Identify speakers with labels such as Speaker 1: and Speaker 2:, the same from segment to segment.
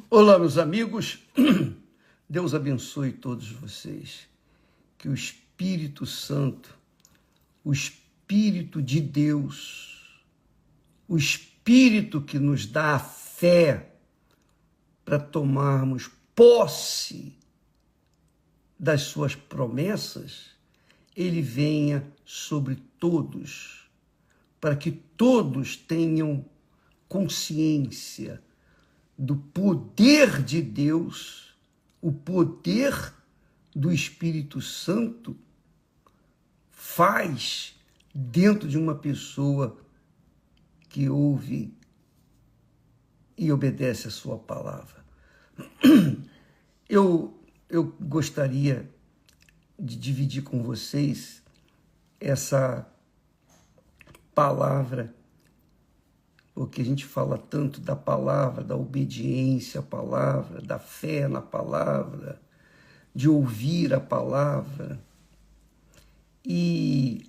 Speaker 1: Olá, meus amigos. Deus abençoe todos vocês. Que o Espírito Santo, o Espírito de Deus, o Espírito que nos dá a fé para tomarmos posse das suas promessas, ele venha sobre todos, para que todos tenham consciência do poder de Deus, o poder do Espírito Santo faz dentro de uma pessoa que ouve e obedece a sua palavra. Eu gostaria de dividir com vocês essa palavra, porque a gente fala tanto da palavra, da obediência à palavra, da fé na palavra, de ouvir a palavra. E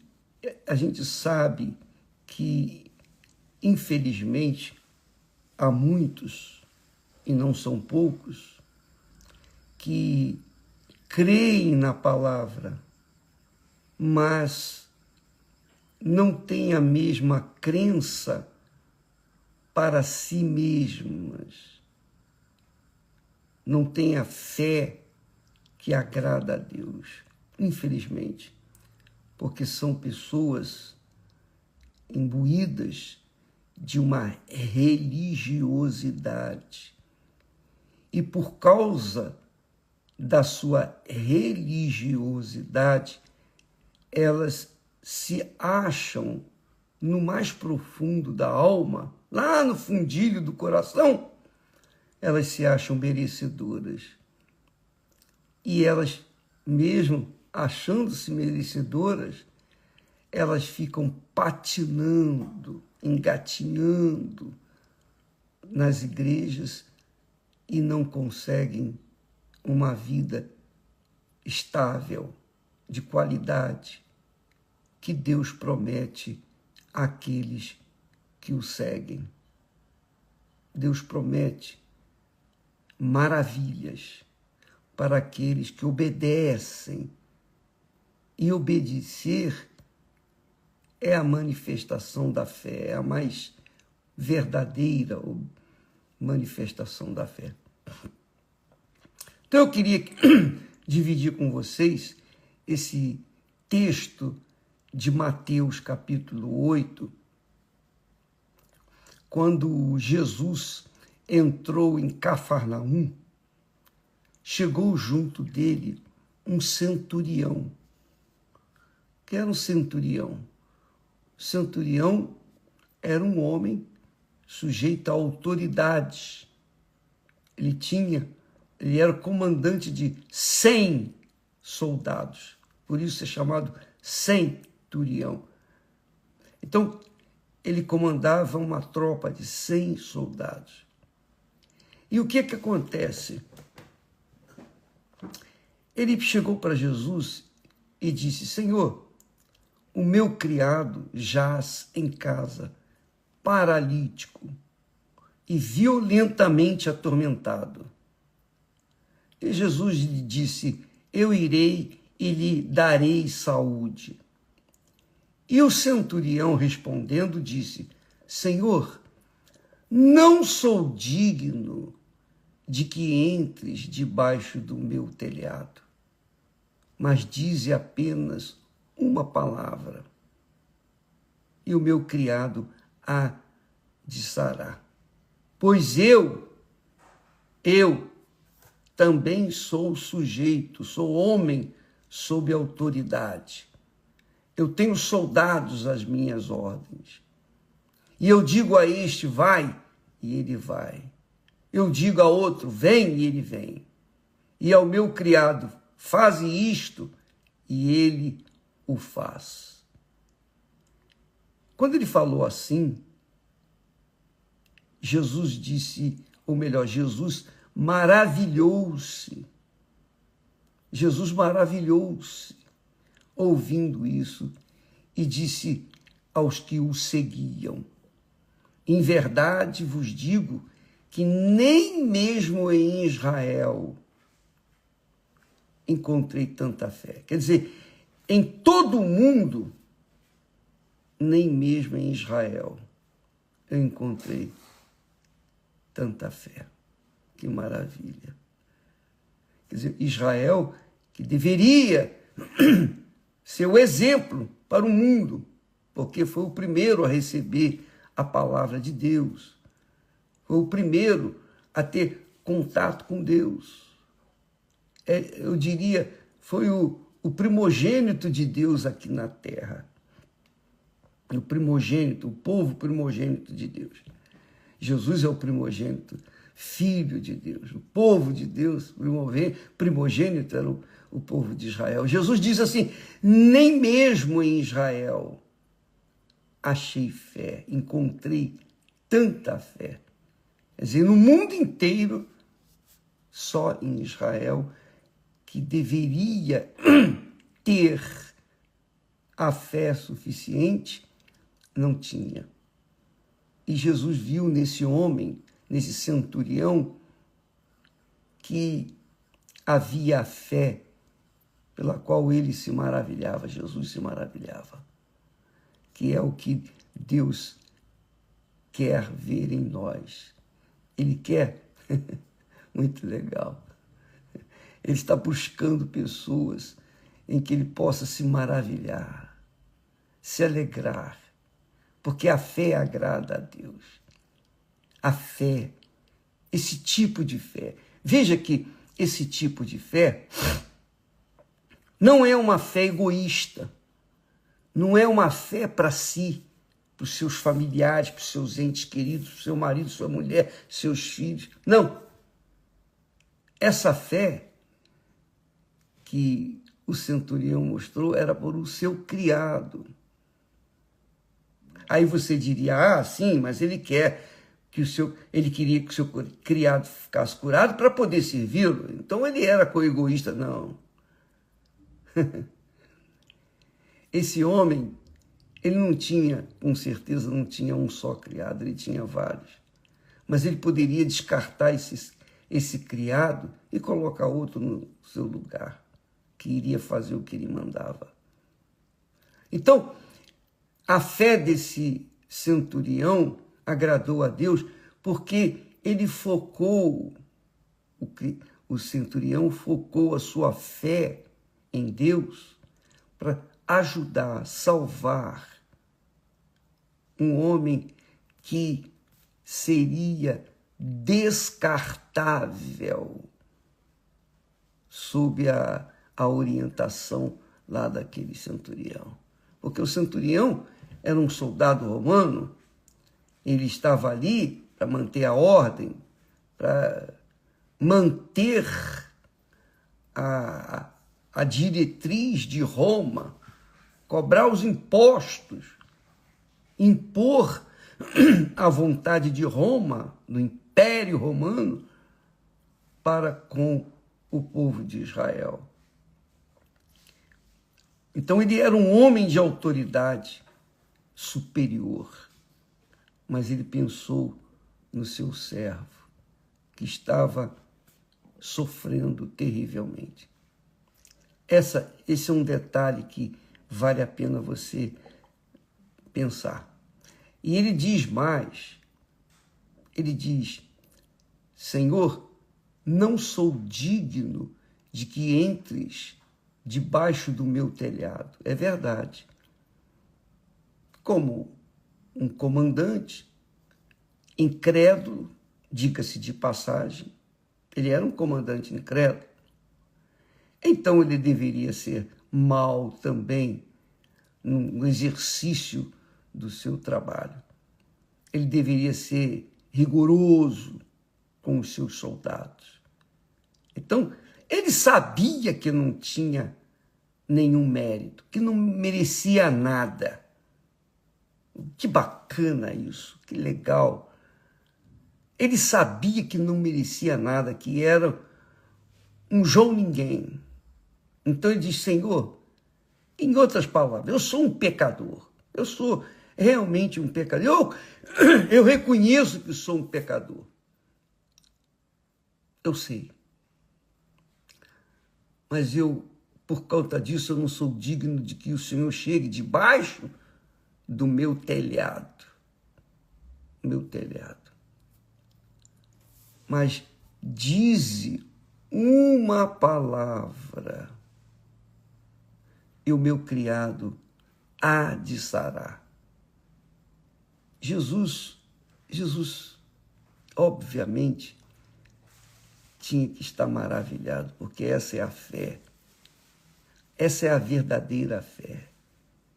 Speaker 1: a gente sabe que, infelizmente, há muitos, e não são poucos, que creem na palavra, mas não têm a mesma crença para si mesmas, não têm a fé que agrada a Deus, infelizmente, porque são pessoas imbuídas de uma religiosidade. E por causa da sua religiosidade, elas se acham no mais profundo da alma, lá no fundilho do coração, elas se acham merecedoras. E elas, mesmo achando-se merecedoras, elas ficam patinando, engatinhando nas igrejas e não conseguem uma vida estável, de qualidade, que Deus promete àqueles que o seguem. Deus promete maravilhas para aqueles que obedecem. E obedecer é a manifestação da fé, é a mais verdadeira manifestação da fé. Então eu queria dividir com vocês esse texto de Mateus capítulo 8, quando Jesus entrou em Cafarnaum, chegou junto dele um centurião. Que era um centurião? O centurião era um homem sujeito a autoridades. Ele era comandante de 100 soldados. Por isso é chamado centurião. Então, ele comandava uma tropa de 100 soldados. E o que acontece? Ele chegou para Jesus e disse: Senhor, o meu criado jaz em casa, paralítico e violentamente atormentado. E Jesus lhe disse: eu irei e lhe darei saúde. E o centurião, respondendo, disse: Senhor, não sou digno de que entres debaixo do meu telhado, mas dize apenas uma palavra, e o meu criado há de sarar. Pois eu também sou sujeito, sou homem sob autoridade. Eu tenho soldados às minhas ordens. E eu digo a este, vai, e ele vai. Eu digo a outro, vem, e ele vem. E ao meu criado, faze isto, e ele o faz. Quando ele falou assim, Jesus disse, ou melhor, Jesus maravilhou-se. Jesus maravilhou-se ouvindo isso e disse aos que o seguiam: em verdade vos digo que nem mesmo em Israel encontrei tanta fé. Quer dizer, em todo o mundo, nem mesmo em Israel eu encontrei tanta fé. Que maravilha. Quer dizer, Israel, que deveria ser o exemplo para o mundo, porque foi o primeiro a receber a palavra de Deus, foi o primeiro a ter contato com Deus. Eu diria, foi o primogênito de Deus aqui na terra. O primogênito, o povo primogênito de Deus. Jesus é o primogênito, filho de Deus. O povo de Deus, primogênito era o povo de Israel. Jesus diz assim, nem mesmo em Israel achei fé, encontrei tanta fé. Quer dizer, no mundo inteiro, só em Israel, que deveria ter a fé suficiente, não tinha. E Jesus viu nesse homem, nesse centurião, que havia a fé pela qual ele se maravilhava, Jesus se maravilhava, que é o que Deus quer ver em nós. Ele quer, muito legal, ele está buscando pessoas em que ele possa se maravilhar, se alegrar, porque a fé agrada a Deus. A fé, esse tipo de fé. Veja que esse tipo de fé não é uma fé egoísta, não é uma fé para si, para os seus familiares, para os seus entes queridos, para o seu marido, sua mulher, seus filhos. Não. Essa fé que o centurião mostrou era por o seu criado. Aí você diria, sim, mas ele queria que o seu criado ficasse curado para poder servi-lo. Então ele era coegoísta. Não. Esse homem, ele não tinha, com certeza, não tinha um só criado, ele tinha vários. Mas ele poderia descartar esse criado e colocar outro no seu lugar, que iria fazer o que ele mandava. Então, a fé desse centurião agradou a Deus porque ele focou, o centurião focou a sua fé em Deus para ajudar, salvar um homem que seria descartável sob a orientação lá daquele centurião. Porque o centurião era um soldado romano, ele estava ali para manter a ordem, para manter a diretriz de Roma, cobrar os impostos, impor a vontade de Roma, do Império Romano, para com o povo de Israel. Então ele era um homem de autoridade superior, mas ele pensou no seu servo, que estava sofrendo terrivelmente. Esse é um detalhe que vale a pena você pensar. E ele diz mais, ele diz, Senhor, não sou digno de que entres debaixo do meu telhado. É verdade. Como um comandante incrédulo, diga-se de passagem, ele era um comandante incrédulo, então ele deveria ser mau também no exercício do seu trabalho. Ele deveria ser rigoroso com os seus soldados. Então, ele sabia que não tinha nenhum mérito, que não merecia nada. Que bacana isso, que legal. Ele sabia que não merecia nada, que era um João Ninguém. Então ele diz, Senhor, em outras palavras, eu sou um pecador. Eu sou realmente um pecador. Eu reconheço que sou um pecador. Eu sei. Mas eu, por conta disso, eu não sou digno de que o Senhor chegue debaixo do meu telhado. Meu telhado. Mas dize uma palavra e o meu criado há de sarar. Jesus, obviamente, tinha que estar maravilhado, porque essa é a fé. Essa é a verdadeira fé.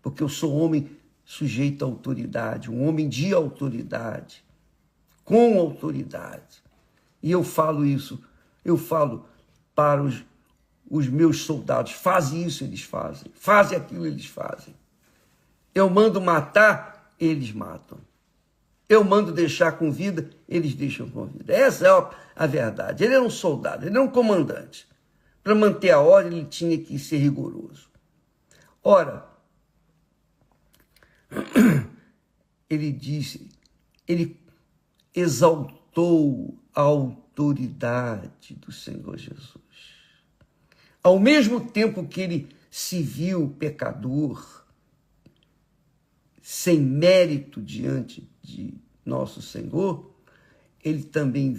Speaker 1: Porque eu sou homem sujeito à autoridade, um homem de autoridade, com autoridade. E eu falo isso, eu falo para os meus soldados, fazem isso, eles fazem aquilo, eles fazem. Eu mando matar, eles matam. Eu mando deixar com vida, eles deixam com vida. Essa é a verdade. Ele era um soldado, ele era um comandante. Para manter a ordem, ele tinha que ser rigoroso. Ora, ele exaltou a autoridade do Senhor Jesus. Ao mesmo tempo que ele se viu pecador, sem mérito diante de nosso Senhor, ele também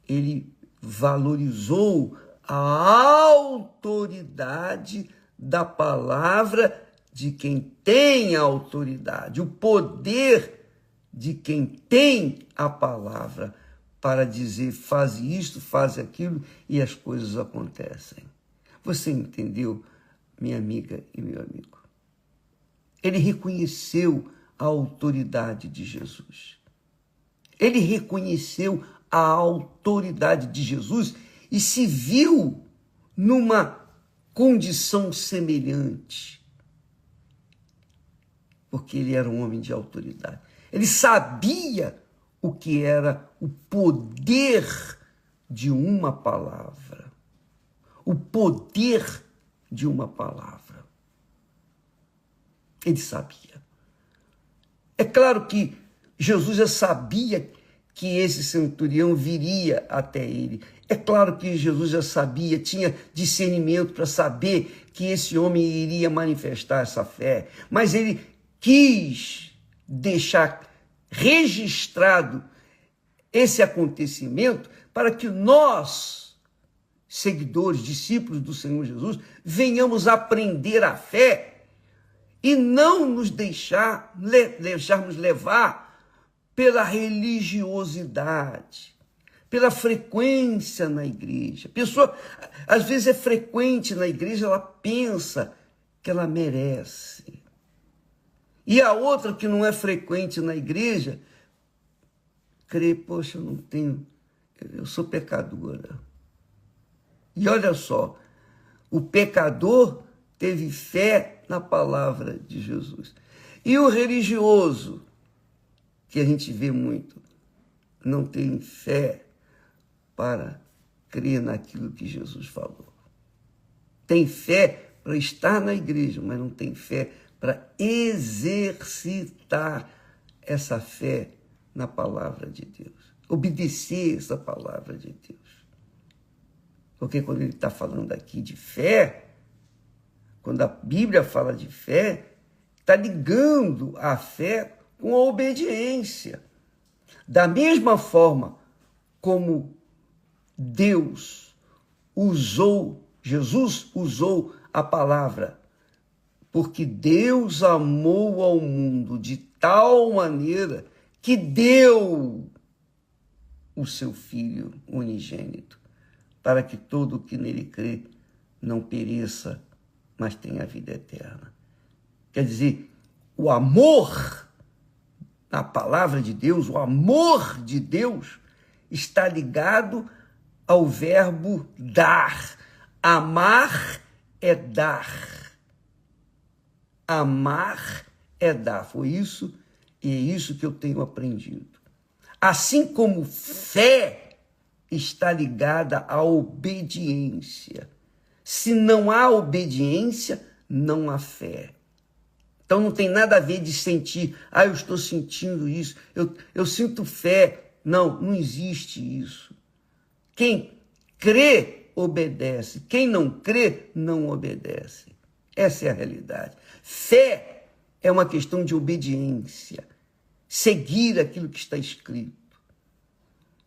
Speaker 1: ele valorizou a autoridade da palavra de quem tem a autoridade, o poder de quem tem a palavra para dizer faz isto, faz aquilo e as coisas acontecem. Você entendeu, minha amiga e meu amigo? Ele reconheceu a autoridade de Jesus. Ele reconheceu a autoridade de Jesus e se viu numa condição semelhante. Porque ele era um homem de autoridade. Ele sabia o que era o poder de uma palavra. O poder de uma palavra. Ele sabia. É claro que Jesus já sabia que esse centurião viria até ele. É claro que Jesus já sabia, tinha discernimento para saber que esse homem iria manifestar essa fé. Mas ele quis deixar registrado esse acontecimento para que nós, seguidores, discípulos do Senhor Jesus, venhamos aprender a fé e não nos deixarmos levar pela religiosidade, pela frequência na igreja. A pessoa, às vezes, é frequente na igreja, ela pensa que ela merece. E a outra que não é frequente na igreja, crê, poxa, eu sou pecadora. E olha só, o pecador teve fé na palavra de Jesus. E o religioso, que a gente vê muito, não tem fé para crer naquilo que Jesus falou. Tem fé para estar na igreja, mas não tem fé para exercitar essa fé na palavra de Deus. Obedecer essa palavra de Deus. Porque quando ele está falando aqui de fé, quando a Bíblia fala de fé, está ligando a fé com a obediência. Da mesma forma como Jesus usou a palavra, porque Deus amou ao mundo de tal maneira que deu o seu Filho unigênito, para que todo o que nele crê não pereça, mas tenha a vida eterna. Quer dizer, o amor na palavra de Deus, o amor de Deus está ligado ao verbo dar. Amar é dar. Amar é dar. Foi isso e é isso que eu tenho aprendido. Assim como fé está ligada à obediência. Se não há obediência, não há fé. Então não tem nada a ver de sentir, eu estou sentindo isso, eu sinto fé. Não existe isso. Quem crê, obedece. Quem não crê, não obedece. Essa é a realidade. Fé é uma questão de obediência. Seguir aquilo que está escrito.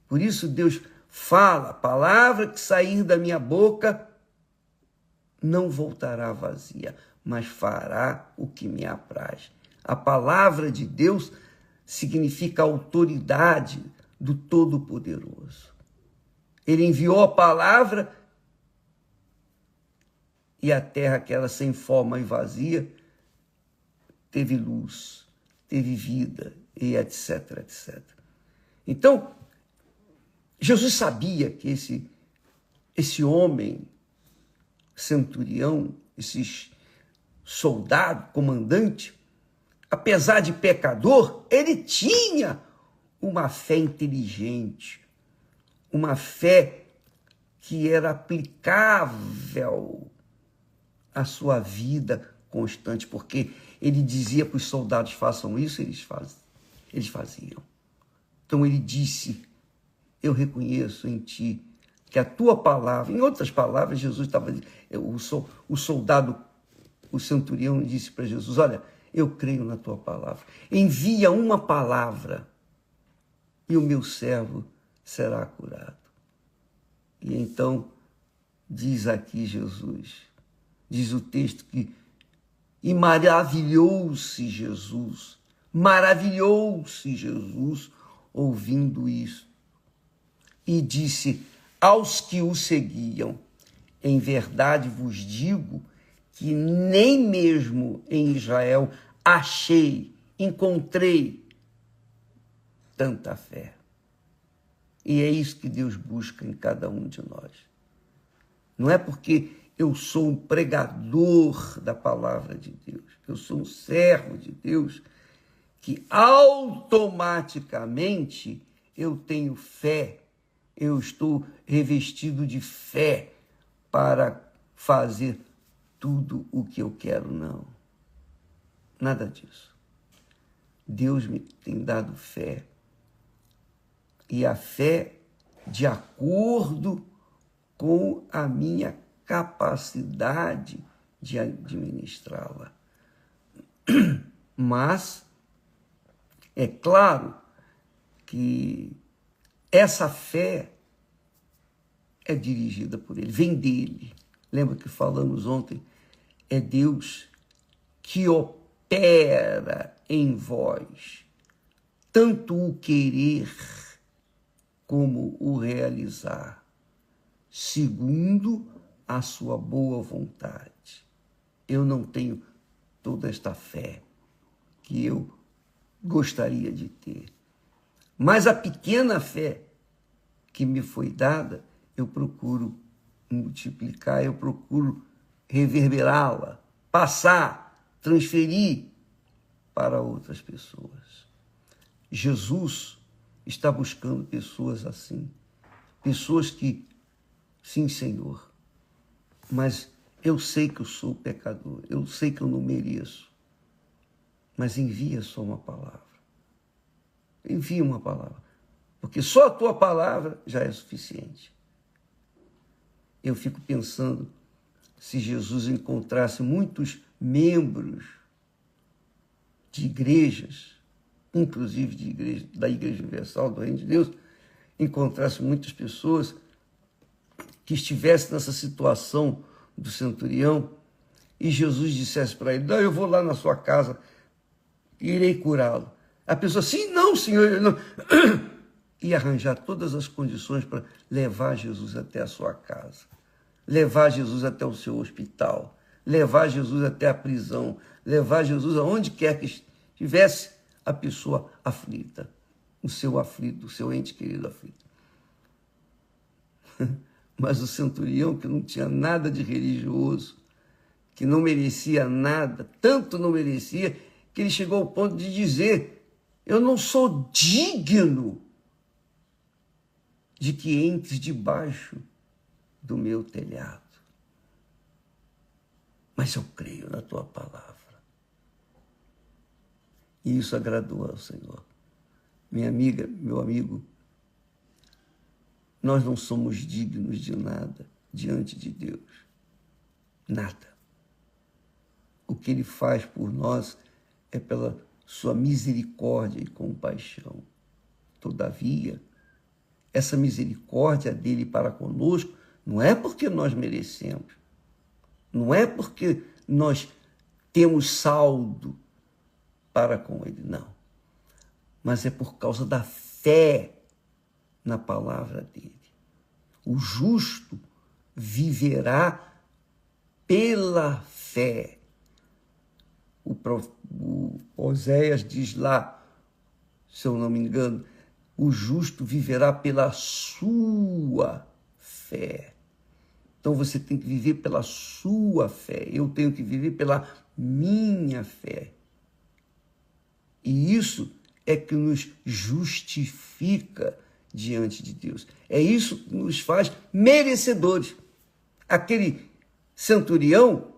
Speaker 1: Por isso Deus fala, a palavra que sair da minha boca não voltará vazia, mas fará o que me apraz. A palavra de Deus significa a autoridade do Todo-Poderoso. Ele enviou a palavra e a terra, que era sem forma e vazia, teve luz, teve vida, e etc, etc. Então, Jesus sabia que esse homem, centurião, esse soldado, comandante, apesar de pecador, ele tinha uma fé inteligente, uma fé que era aplicável à sua vida constante, porque ele dizia para os soldados, façam isso, eles faziam. Então ele disse, eu reconheço em ti que a tua palavra, em outras palavras, Jesus estava, o soldado, o centurião disse para Jesus, olha, eu creio na tua palavra, envia uma palavra e o meu servo será curado. E então, diz aqui Jesus, diz o texto que, e maravilhou-se Jesus ouvindo isso. E disse aos que o seguiam, em verdade vos digo que nem mesmo em Israel encontrei tanta fé. E é isso que Deus busca em cada um de nós. Não é porque eu sou um pregador da palavra de Deus, eu sou um servo de Deus, que automaticamente eu tenho fé, eu estou revestido de fé para fazer tudo o que eu quero, não. Nada disso. Deus me tem dado fé. E a fé de acordo com a minha capacidade de administrá-la. Mas é claro que essa fé é dirigida por ele, vem dele. Lembra que falamos ontem? É Deus que opera em vós, tanto o querer como o realizar, segundo a sua boa vontade. Eu não tenho toda esta fé que eu gostaria de ter, mas a pequena fé que me foi dada, eu procuro multiplicar, eu procuro reverberá-la, passar, transferir para outras pessoas. Jesus está buscando pessoas assim, pessoas que, sim, Senhor, mas eu sei que eu sou pecador, eu sei que eu não mereço, mas envia só uma palavra. Envia uma palavra, porque só a tua palavra já é suficiente. Eu fico pensando, se Jesus encontrasse muitos membros de igrejas, inclusive da Igreja Universal do Reino de Deus, encontrasse muitas pessoas que estivessem nessa situação do centurião e Jesus dissesse para ele, não, eu vou lá na sua casa e irei curá-lo. A pessoa, sim, não, Senhor, não. E arranjar todas as condições para levar Jesus até a sua casa, levar Jesus até o seu hospital, levar Jesus até a prisão, levar Jesus aonde quer que estivesse a pessoa aflita, o seu aflito, o seu ente querido aflito. Mas o centurião, que não tinha nada de religioso, que não merecia nada, tanto não merecia, que ele chegou ao ponto de dizer, eu não sou digno de que entres debaixo do meu telhado, mas eu creio na tua palavra. E isso agradou ao Senhor. Minha amiga, meu amigo, Nós não somos dignos de nada diante de Deus. Nada. O que Ele faz por nós é pela sua misericórdia e compaixão. Todavia, essa misericórdia dele para conosco não é porque nós merecemos, não é porque nós temos saldo para com ele, não. Mas é por causa da fé na palavra dele. O justo viverá pela fé. O Oséias diz lá, se eu não me engano, o justo viverá pela sua fé. Então você tem que viver pela sua fé. Eu tenho que viver pela minha fé. E isso é que nos justifica diante de Deus. É isso que nos faz merecedores. Aquele centurião,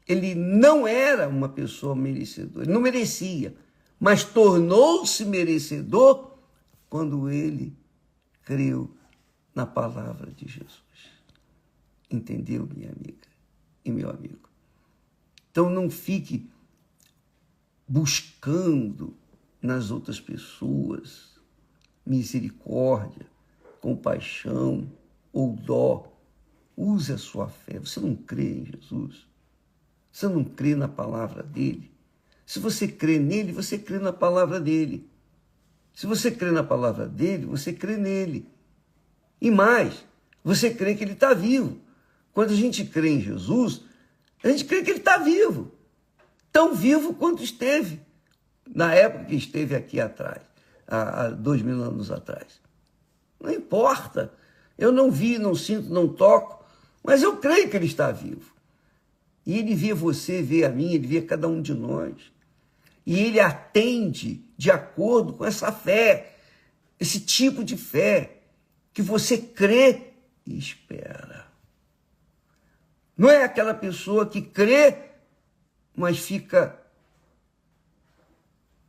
Speaker 1: ele não era uma pessoa merecedora, ele não merecia, mas tornou-se merecedor quando ele creu na palavra de Jesus. Entendeu, minha amiga e meu amigo? Então não fique buscando nas outras pessoas misericórdia, compaixão ou dó. Use a sua fé. Você não crê em Jesus? Você não crê na palavra dele? Se você crê nele, você crê na palavra dele. Se você crê na palavra dele, você crê nele. E mais, você crê que ele está vivo. Quando a gente crê em Jesus, a gente crê que ele está vivo. Tão vivo quanto esteve na época que esteve aqui atrás, há 2000 anos atrás. Não importa. Eu não vi, não sinto, não toco, mas eu creio que ele está vivo. E ele vê você, vê a mim, ele vê cada um de nós. E ele atende de acordo com essa fé, esse tipo de fé que você crê e espera. Não é aquela pessoa que crê, mas fica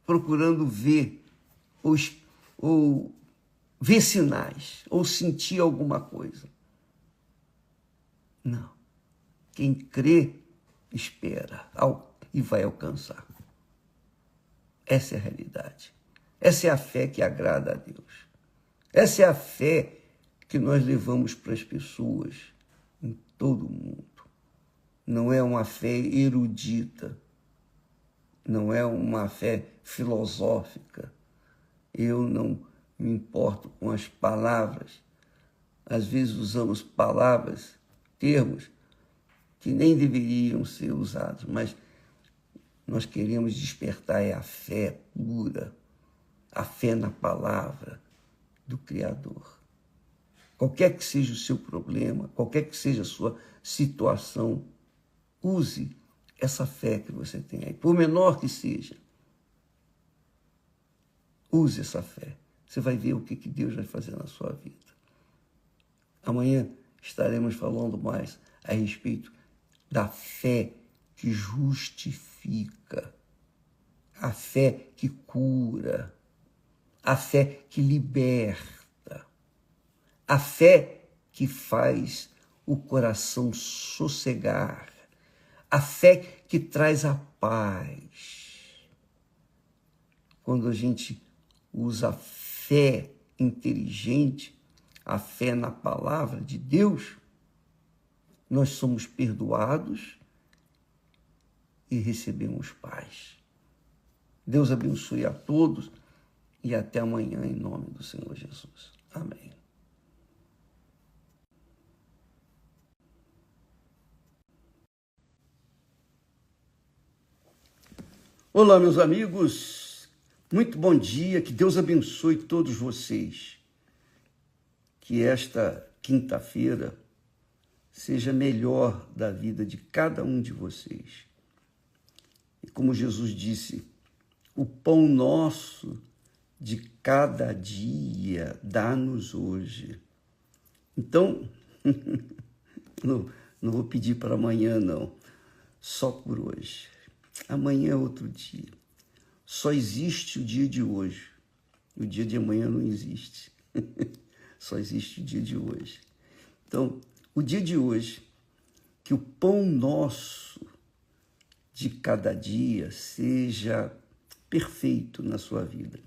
Speaker 1: procurando ver ou ver sinais, ou sentir alguma coisa. Não. Quem crê, espera e vai alcançar. Essa é a realidade. Essa é a fé que agrada a Deus. Essa é a fé que nós levamos para as pessoas em todo o mundo. Não é uma fé erudita, não é uma fé filosófica. Eu não me importo com as palavras. Às vezes usamos palavras, termos, que nem deveriam ser usados, mas nós queremos despertar a fé pura, a fé na palavra do Criador. Qualquer que seja o seu problema, qualquer que seja a sua situação, use essa fé que você tem aí, por menor que seja. Use essa fé. Você vai ver o que Deus vai fazer na sua vida. Amanhã estaremos falando mais a respeito da fé que justifica, a fé que cura, a fé que liberta, a fé que faz o coração sossegar, a fé que traz a paz. Quando a gente usa a fé inteligente, a fé na palavra de Deus, nós somos perdoados e recebemos paz. Deus abençoe a todos e até amanhã em nome do Senhor Jesus. Amém. Olá, meus amigos. Muito bom dia. Que Deus abençoe todos vocês. Que esta quinta-feira seja melhor da vida de cada um de vocês. E como Jesus disse, o pão nosso de cada dia dá-nos hoje. Então, não vou pedir para amanhã, não. Só por hoje. Amanhã é outro dia. Só existe o dia de hoje. O dia de amanhã não existe. só existe o dia de hoje. Então, o dia de hoje, que o pão nosso de cada dia seja perfeito na sua vida.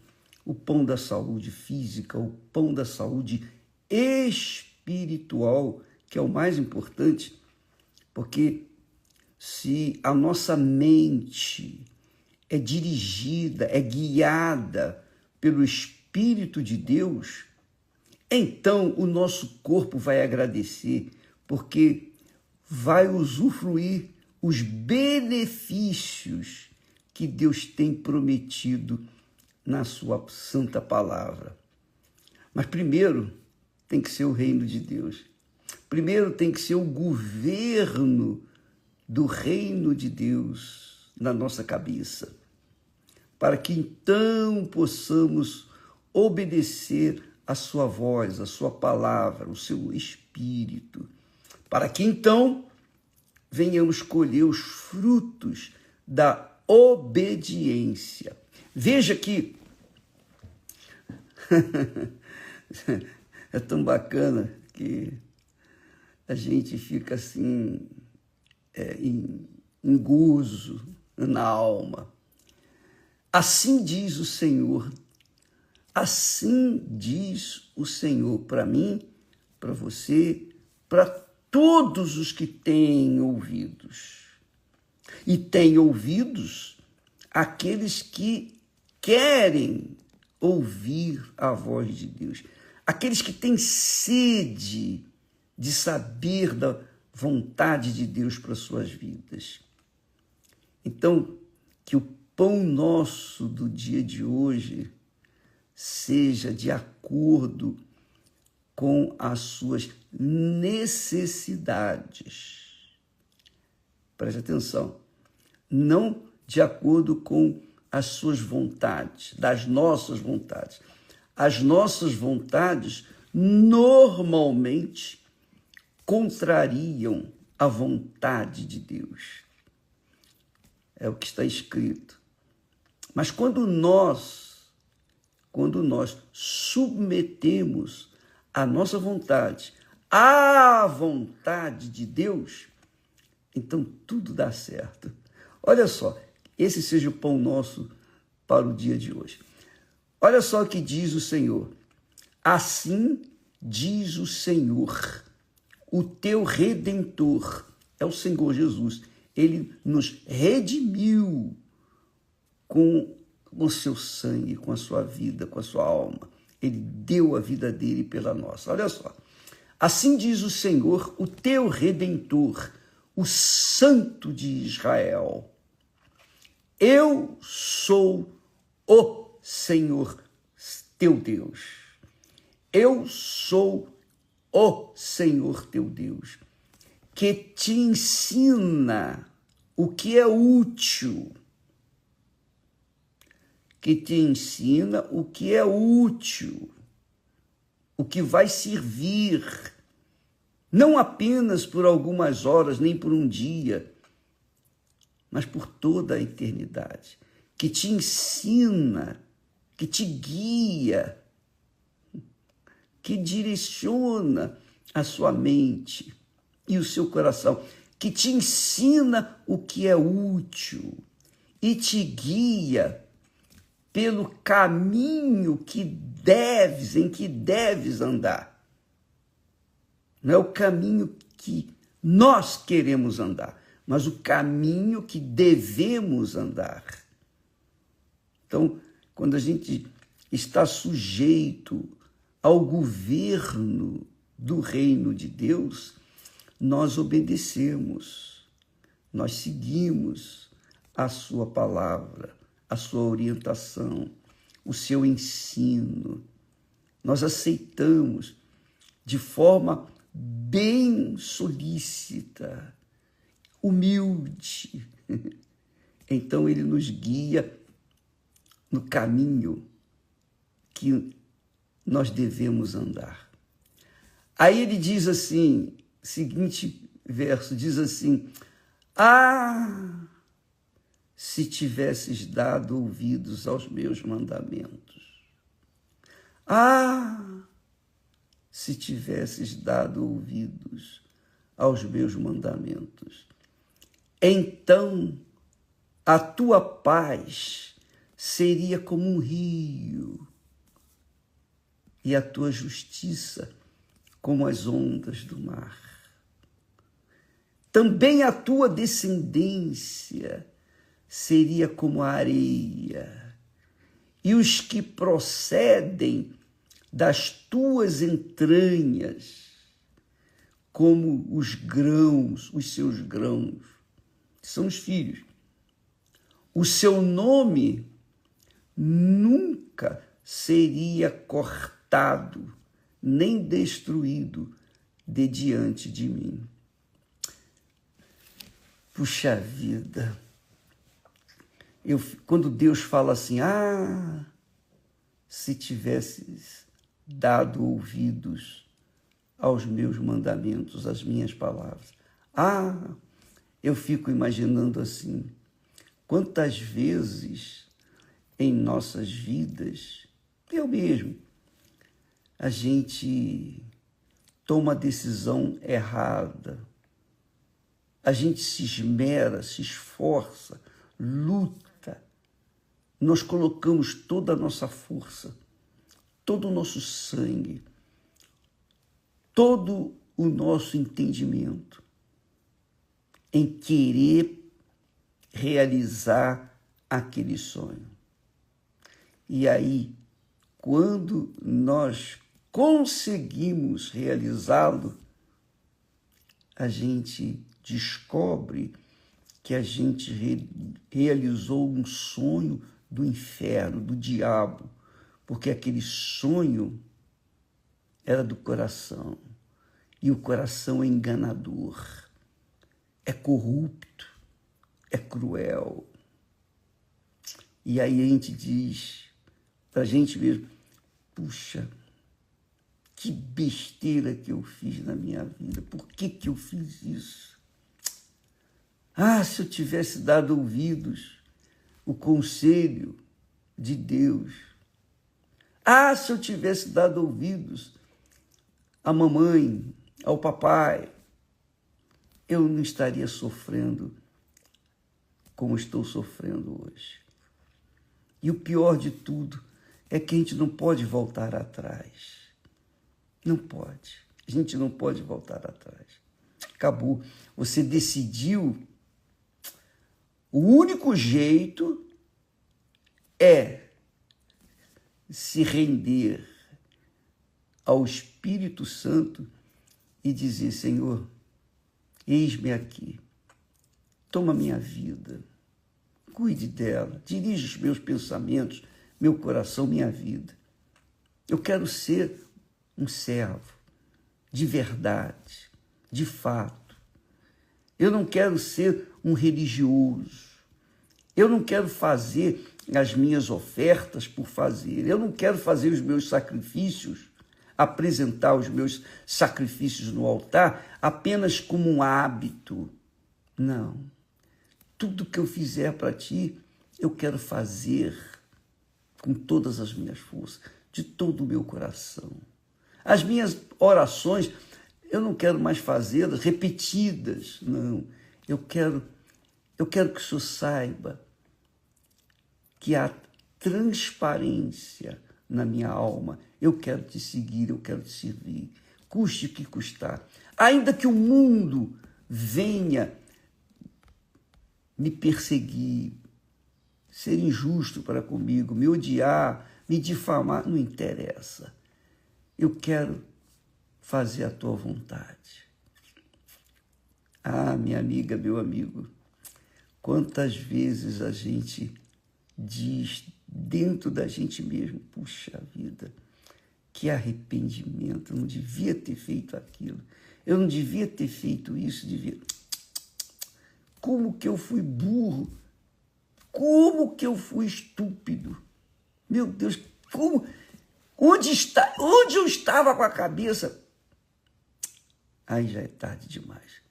Speaker 1: O pão da saúde física, o pão da saúde espiritual, que é o mais importante, porque se a nossa mente é dirigida, é guiada pelo Espírito de Deus, então o nosso corpo vai agradecer, porque vai usufruir os benefícios que Deus tem prometido na sua santa palavra. Mas primeiro tem que ser o reino de Deus. Primeiro tem que ser o governo do reino de Deus na nossa cabeça, para que então possamos obedecer a sua voz, a sua palavra, o seu espírito, para que então venhamos colher os frutos da obediência. Veja que é tão bacana que a gente fica assim, em gozo na alma. Assim diz o Senhor, assim diz o Senhor para mim, para você, para todos os que têm ouvidos. E têm ouvidos aqueles que querem ouvir a voz de Deus, aqueles que têm sede de saber da vontade de Deus para suas vidas. Então, que o pão nosso do dia de hoje seja de acordo com as suas necessidades. Preste atenção. Não de acordo com as suas vontades, das nossas vontades. As nossas vontades normalmente contrariam a vontade de Deus. É o que está escrito. Mas quando nós submetemos a nossa vontade à vontade de Deus, então tudo dá certo. Olha só, esse seja o pão nosso para o dia de hoje. Olha só o que diz o Senhor. Assim diz o Senhor, o teu Redentor, é o Senhor Jesus. Ele nos redimiu com o seu sangue, com a sua vida, com a sua alma. Ele deu a vida dele pela nossa. Olha só. Assim diz o Senhor, o teu Redentor, o Santo de Israel. Eu sou o Senhor teu Deus. Eu sou o Senhor teu Deus, que te ensina o que é útil. Que te ensina o que é útil, o que vai servir, não apenas por algumas horas, nem por um dia, mas por toda a eternidade, que te ensina, que te guia, que direciona a sua mente e o seu coração, que te ensina o que é útil e te guia pelo caminho em que deves andar. Não é o caminho que nós queremos andar, mas o caminho que devemos andar. Então, quando a gente está sujeito ao governo do reino de Deus, nós obedecemos, nós seguimos a sua palavra, a sua orientação, o seu ensino. Nós aceitamos de forma bem solícita, humilde. Então ele nos guia no caminho que nós devemos andar. Aí ele diz assim, seguinte verso, diz assim: se tivesses dado ouvidos aos meus mandamentos. se tivesses dado ouvidos aos meus mandamentos. Então a tua paz seria como um rio, e a tua justiça como as ondas do mar. Também a tua descendência seria como a areia, e os que procedem das tuas entranhas, como os grãos, os seus grãos, que são os filhos. O seu nome nunca seria cortado, nem destruído de diante de mim. Puxa vida, quando Deus fala assim, se tivesses dado ouvidos aos meus mandamentos, às minhas palavras. Eu fico imaginando assim, quantas vezes em nossas vidas, eu mesmo, a gente toma a decisão errada, a gente se esmera, se esforça, luta, nós colocamos toda a nossa força, todo o nosso sangue, todo o nosso entendimento em querer realizar aquele sonho. E aí, quando nós conseguimos realizá-lo, a gente descobre que a gente realizou um sonho do inferno, do diabo, porque aquele sonho era do coração, e o coração é enganador, é corrupto, é cruel. E aí a gente diz para a gente mesmo, puxa, que besteira que eu fiz na minha vida, por que eu fiz isso? Se eu tivesse dado ouvidos o conselho de Deus. Se eu tivesse dado ouvidos à mamãe, ao papai, eu não estaria sofrendo como estou sofrendo hoje. E o pior de tudo é que a gente não pode voltar atrás. Não pode. A gente não pode voltar atrás. Acabou. Você decidiu. O único jeito é se render ao Espírito Santo e dizer, Senhor, eis-me aqui, toma minha vida, cuide dela, dirige os meus pensamentos, meu coração, minha vida. Eu quero ser um servo de verdade, de fato. Eu não quero ser um religioso. Eu não quero fazer as minhas ofertas por fazer. Eu não quero fazer os meus sacrifícios, apresentar os meus sacrifícios no altar apenas como um hábito. Não. Tudo que eu fizer para ti, eu quero fazer com todas as minhas forças, de todo o meu coração. As minhas orações, eu não quero mais fazê-las repetidas, não. Eu quero que o Senhor saiba que há transparência na minha alma. Eu quero te seguir, eu quero te servir, custe o que custar. Ainda que o mundo venha me perseguir, ser injusto para comigo, me odiar, me difamar, não interessa. Eu quero fazer a tua vontade. Minha amiga, meu amigo, quantas vezes a gente diz dentro da gente mesmo, puxa vida, que arrependimento, eu não devia ter feito aquilo, eu não devia ter feito isso, Como que eu fui burro, como que eu fui estúpido, meu Deus, onde eu estava com a cabeça? Aí já é tarde demais.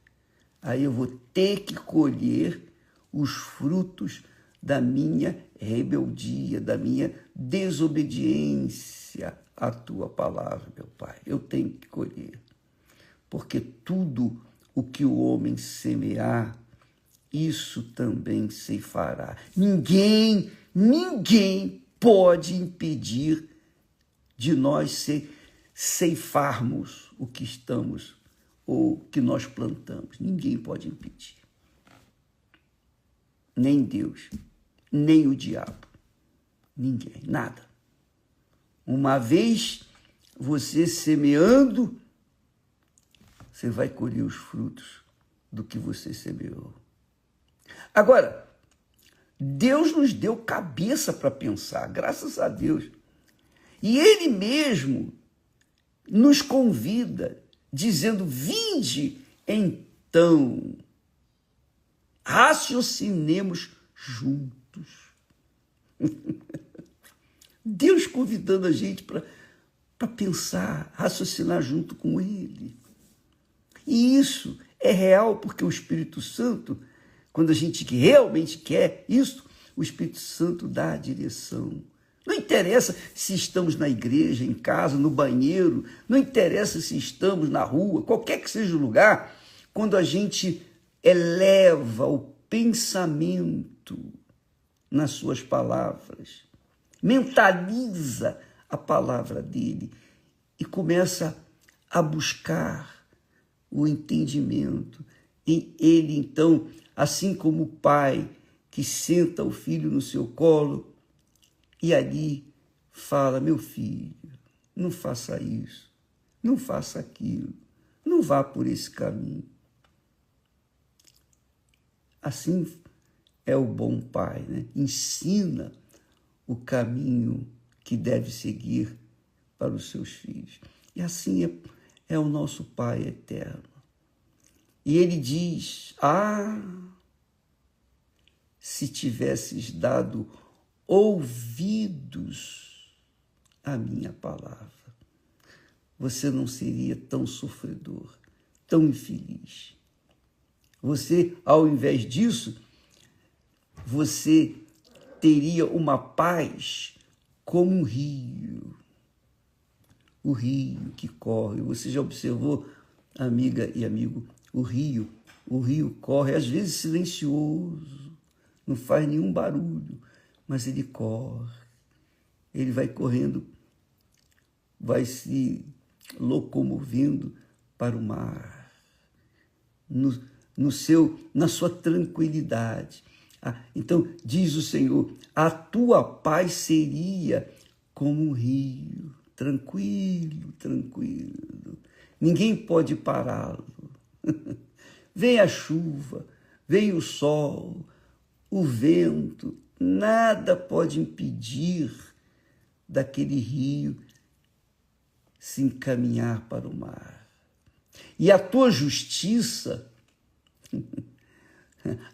Speaker 1: Aí eu vou ter que colher os frutos da minha rebeldia, da minha desobediência à tua palavra, meu Pai. Eu tenho que colher, porque tudo o que o homem semear, isso também ceifará. Ninguém pode impedir de nós ceifarmos o que estamos ou que nós plantamos. Ninguém pode impedir. Nem Deus, nem o diabo. Ninguém, nada. Uma vez você semeando, você vai colher os frutos do que você semeou. Agora, Deus nos deu cabeça para pensar, graças a Deus. E Ele mesmo nos convida, dizendo: vinde então, raciocinemos juntos. Deus convidando a gente para pensar, raciocinar junto com Ele. E isso é real porque o Espírito Santo, quando a gente realmente quer isso, o Espírito Santo dá a direção. Não interessa se estamos na igreja, em casa, no banheiro, não interessa se estamos na rua, qualquer que seja o lugar, quando a gente eleva o pensamento nas suas palavras, mentaliza a palavra dele e começa a buscar o entendimento. E ele, então, assim como o pai que senta o filho no seu colo e ali fala: meu filho, não faça isso, não faça aquilo, não vá por esse caminho. Assim é o bom pai, né? Ensina o caminho que deve seguir para os seus filhos. E assim é o nosso Pai eterno. E ele diz: se tivesses dado ouvidos à minha palavra, você não seria tão sofredor, tão infeliz. Você, ao invés disso, você teria uma paz como um rio. O rio que corre. Você já observou, amiga e amigo, o rio corre, às vezes silencioso, não faz nenhum barulho, mas ele corre. Ele vai correndo, vai se locomovendo para o mar, na sua tranquilidade. Então, diz o Senhor: a tua paz seria como um rio, tranquilo, tranquilo. Ninguém pode pará-lo. Vem a chuva, vem o sol, o vento, nada pode impedir daquele rio se encaminhar para o mar. E a tua justiça,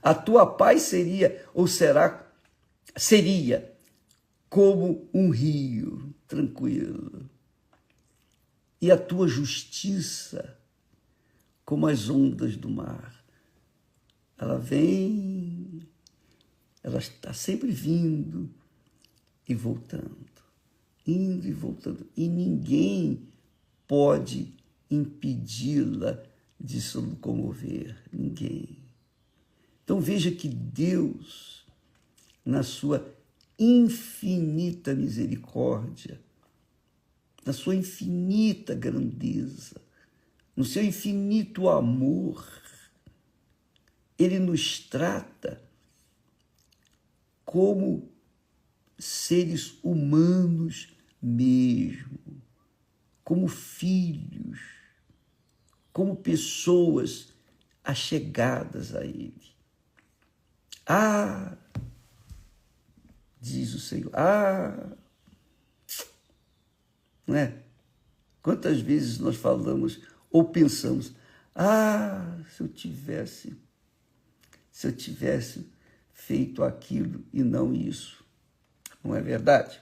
Speaker 1: a tua paz seria como um rio tranquilo. E a tua justiça como as ondas do mar. Ela vem, ela está sempre vindo e voltando, indo e voltando. E ninguém pode impedi-la de se locomover. Ninguém. Então veja que Deus, na sua infinita misericórdia, na sua infinita grandeza, no seu infinito amor, Ele nos trata como seres humanos mesmo, como filhos, como pessoas achegadas a Ele. Diz o Senhor, não é? Quantas vezes nós falamos ou pensamos: se eu tivesse feito aquilo e não isso. Não é verdade?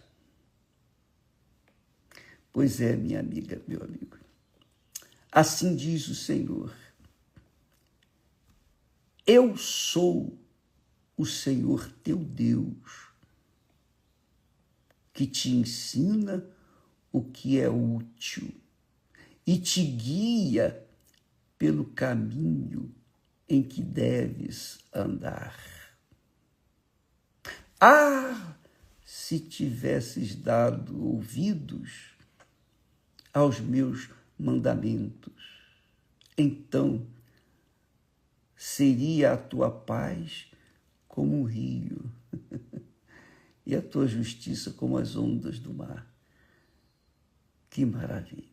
Speaker 1: Pois é, minha amiga, meu amigo. Assim diz o Senhor: eu sou o Senhor teu Deus, que te ensina o que é útil e te guia pelo caminho em que deves andar. Ah, se tivesses dado ouvidos aos meus mandamentos, então seria a tua paz como um rio e a tua justiça como as ondas do mar. Que maravilha!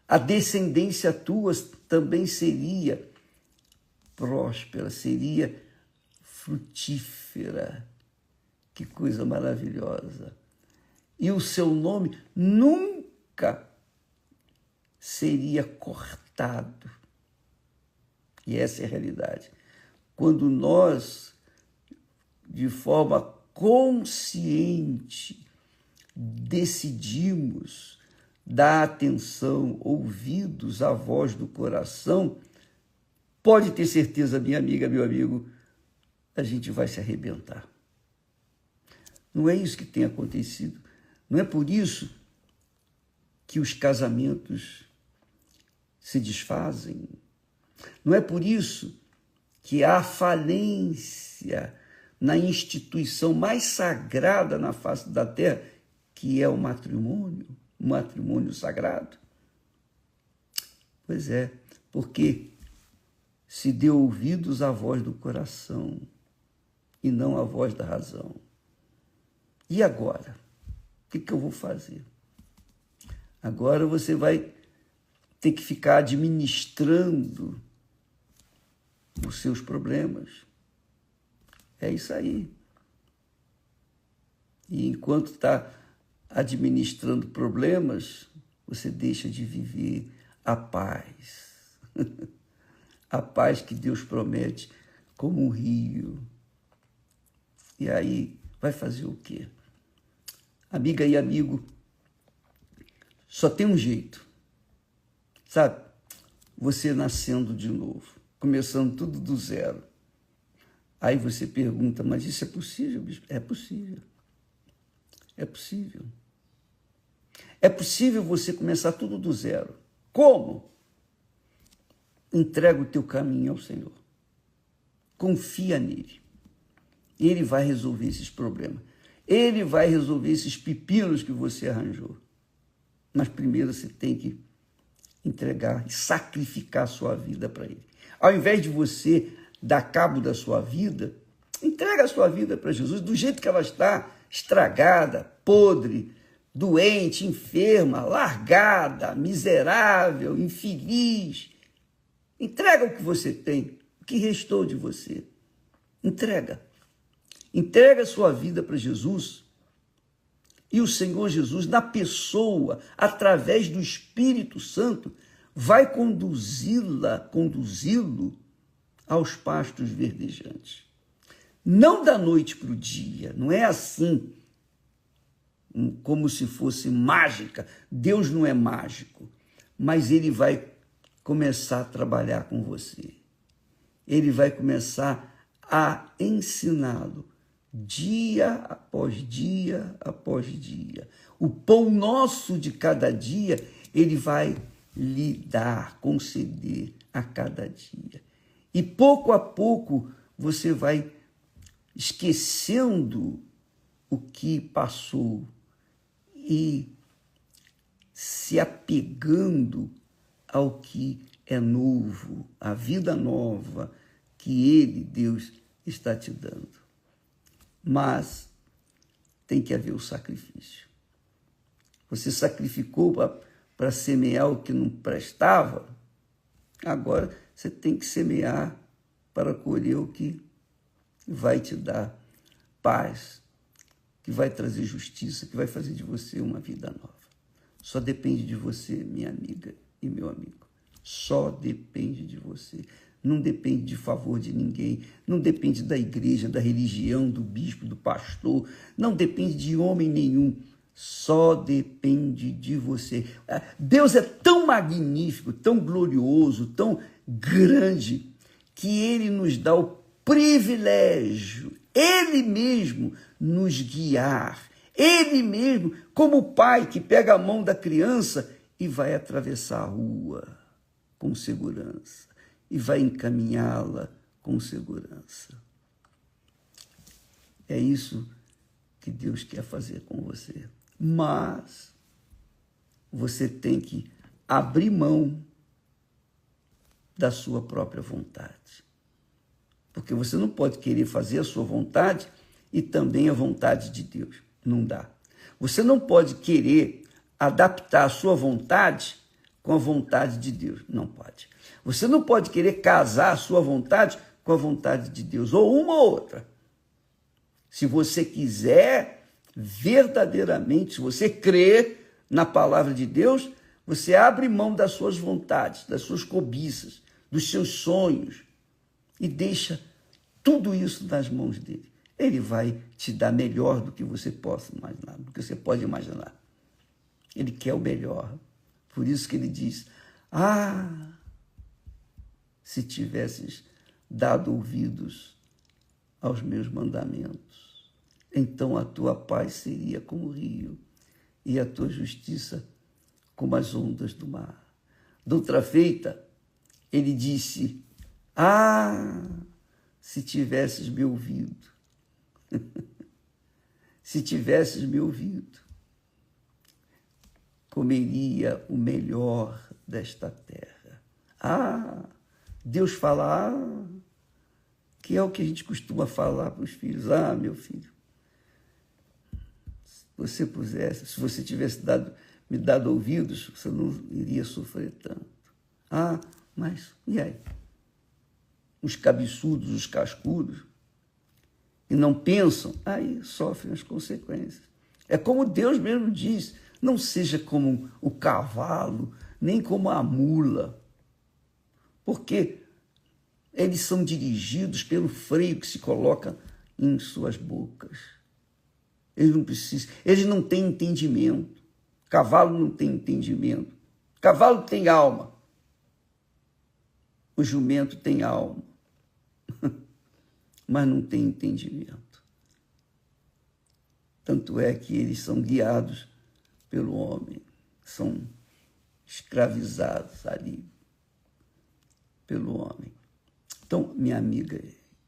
Speaker 1: A descendência tua também seria próspera, seria frutífera. Que coisa maravilhosa! E o seu nome nunca seria cortado. E essa é a realidade. Quando nós, de forma consciente, decidimos dar atenção, ouvidos à voz do coração, pode ter certeza, minha amiga, meu amigo, a gente vai se arrebentar. Não é isso que tem acontecido. Não é por isso que os casamentos se desfazem. Não é por isso que há falência na instituição mais sagrada na face da terra, que é o matrimônio sagrado. Pois é, porque se deu ouvidos à voz do coração e não à voz da razão. E agora? O que eu vou fazer? Agora você vai ter que ficar administrando os seus problemas. É isso aí. E enquanto está administrando problemas, você deixa de viver a paz. A paz que Deus promete como um rio. E aí, vai fazer o quê? Amiga e amigo, só tem um jeito. Sabe? Você nascendo de novo, começando tudo do zero. Aí você pergunta, mas isso é possível, bispo? É possível. É possível. É possível você começar tudo do zero. Como? Entrega o teu caminho ao Senhor. Confia nele. Ele vai resolver esses problemas. Ele vai resolver esses pepinos que você arranjou. Mas primeiro você tem que entregar e sacrificar a sua vida para ele. Ao invés de você dar cabo da sua vida, entrega a sua vida para Jesus do jeito que ela está, estragada, podre, doente, enferma, largada, miserável, infeliz. Entrega o que você tem, o que restou de você. Entrega. Entrega a sua vida para Jesus e o Senhor Jesus, na pessoa, através do Espírito Santo, vai conduzi-lo aos pastos verdejantes. Não da noite para o dia, não é assim, como se fosse mágica. Deus não é mágico, mas ele vai começar a trabalhar com você. Ele vai começar a ensiná-lo dia após dia após dia. O pão nosso de cada dia, ele vai lhe dar, conceder a cada dia. E pouco a pouco você vai esquecendo o que passou e se apegando ao que é novo, a vida nova que ele, Deus, está te dando. Mas tem que haver o sacrifício. Você sacrificou para semear o que não prestava, agora você tem que semear para colher o que vai te dar paz, que vai trazer justiça, que vai fazer de você uma vida nova. Só depende de você, minha amiga e meu amigo. Só depende de você. Não depende de favor de ninguém, não depende da igreja, da religião, do bispo, do pastor, não depende de homem nenhum, só depende de você. Deus é tão magnífico, tão glorioso, tão grande, que ele nos dá o privilégio, Ele mesmo nos guiar, Ele mesmo, como o pai que pega a mão da criança e vai atravessar a rua com segurança, e vai encaminhá-la com segurança. É isso que Deus quer fazer com você. Mas você tem que abrir mão da sua própria vontade. Porque você não pode querer fazer a sua vontade e também a vontade de Deus. Não dá. Você não pode querer adaptar a sua vontade com a vontade de Deus. Não pode. Você não pode querer casar a sua vontade com a vontade de Deus, ou uma ou outra. Se você quiser verdadeiramente, se você crer na palavra de Deus, você abre mão das suas vontades, das suas cobiças, dos seus sonhos e deixa tudo isso nas mãos dele. Ele vai te dar melhor do que você possa imaginar, do que você pode imaginar. Ele quer o melhor. Por isso que ele diz, se tivesses dado ouvidos aos meus mandamentos, então a tua paz seria como o rio e a tua justiça como as ondas do mar. Doutra feita, ele disse, se tivesses me ouvido, se tivesses me ouvido, comeria o melhor desta terra. Deus fala, que é o que a gente costuma falar para os filhos. Meu filho, se você tivesse me dado ouvidos, você não iria sofrer tanto. Mas e aí? Os cabeçudos, os cascudos, e não pensam, aí sofrem as consequências. É como Deus mesmo diz, não seja como o cavalo, nem como a mula, porque eles são dirigidos pelo freio que se coloca em suas bocas. Eles não têm entendimento. Cavalo não tem entendimento. Cavalo tem alma. O jumento tem alma, mas não tem entendimento. Tanto é que eles são guiados pelo homem, são escravizados ali pelo homem. Então, minha amiga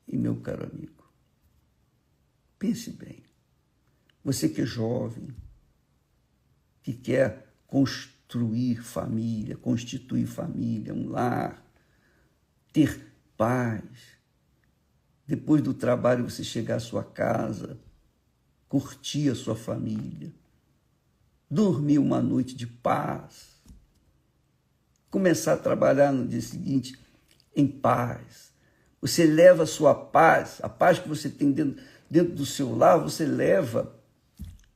Speaker 1: e meu caro amigo, pense bem. Você que é jovem, que quer construir família, constituir família, um lar, ter paz. Depois do trabalho, você chegar à sua casa, curtir a sua família, dormir uma noite de paz, começar a trabalhar no dia seguinte em paz. Você leva a sua paz, a paz que você tem dentro do seu lar, você leva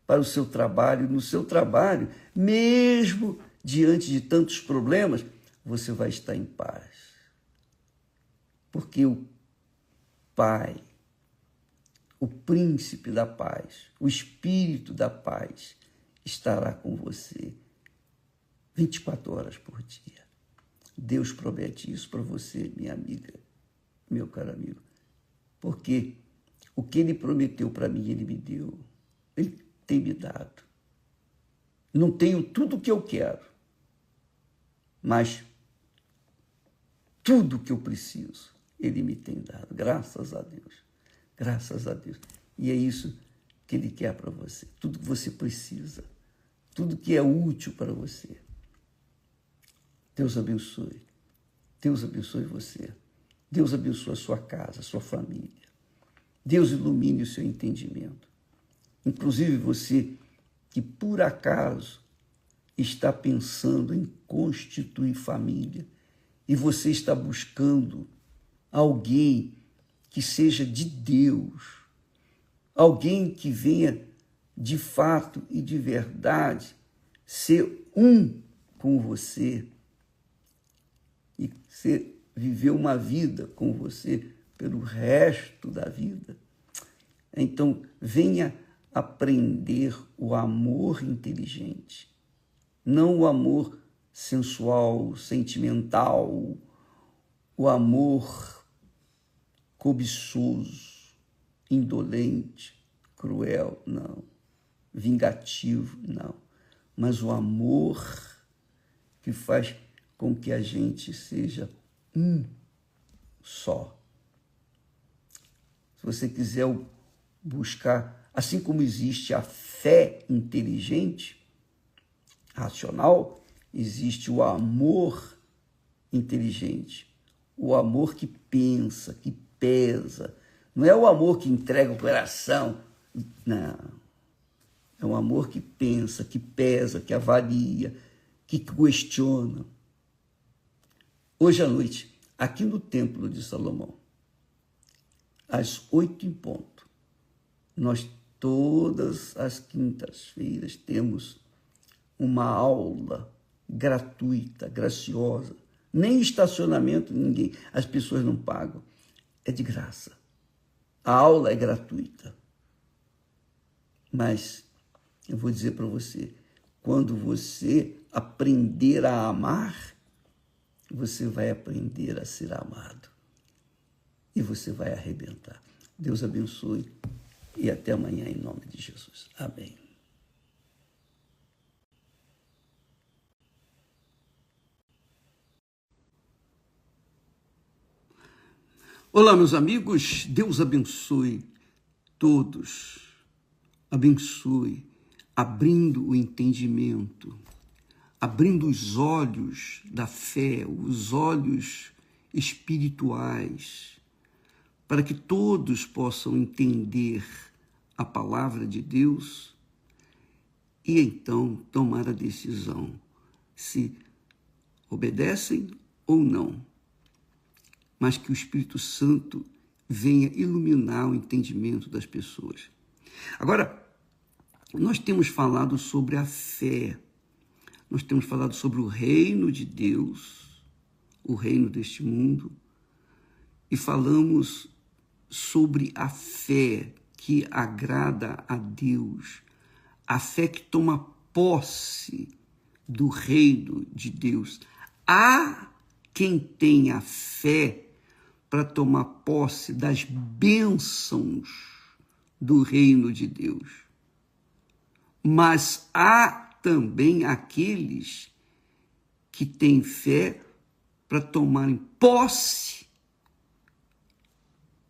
Speaker 1: para o seu trabalho. No seu trabalho, mesmo diante de tantos problemas, você vai estar em paz. Porque o Pai, o príncipe da paz, o espírito da paz estará com você 24 horas por dia. Deus promete isso para você, minha amiga, meu caro amigo, porque o que Ele prometeu para mim, Ele me deu, Ele tem me dado. Não tenho tudo o que eu quero, mas tudo o que eu preciso, Ele me tem dado, graças a Deus, graças a Deus. E é isso que Ele quer para você, tudo que você precisa, tudo que é útil para você. Deus abençoe você, Deus abençoe a sua casa, a sua família, Deus ilumine o seu entendimento. Inclusive você que por acaso está pensando em constituir família e você está buscando alguém que seja de Deus, alguém que venha de fato e de verdade ser um com você e viver uma vida com você pelo resto da vida. Então, venha aprender o amor inteligente, não o amor sensual, sentimental, o amor cobiçoso, indolente, cruel, não. Vingativo, não. Mas o amor que faz com que a gente seja um só. Se você quiser buscar, assim como existe a fé inteligente, racional, existe o amor inteligente, o amor que pensa, que pesa. Não é o amor que entrega o coração, não. É um amor que pensa, que pesa, que avalia, que questiona. Hoje à noite, aqui no Templo de Salomão, às 8 em ponto, nós todas as quintas-feiras temos uma aula gratuita, graciosa. Nem estacionamento, ninguém. As pessoas não pagam. É de graça. A aula é gratuita. Mas eu vou dizer para você, quando você aprender a amar, você vai aprender a ser amado. E você vai arrebentar. Deus abençoe e até amanhã em nome de Jesus. Amém. Olá, meus amigos, Deus abençoe todos, abençoe, abrindo o entendimento, abrindo os olhos da fé, os olhos espirituais, para que todos possam entender a palavra de Deus e então tomar a decisão se obedecem ou não. Mas que o Espírito Santo venha iluminar o entendimento das pessoas. Agora, nós temos falado sobre a fé, nós temos falado sobre o reino de Deus, o reino deste mundo, e falamos sobre a fé que agrada a Deus, a fé que toma posse do reino de Deus. Há quem tenha fé para tomar posse das bênçãos do reino de Deus. Mas há também aqueles que têm fé para tomarem posse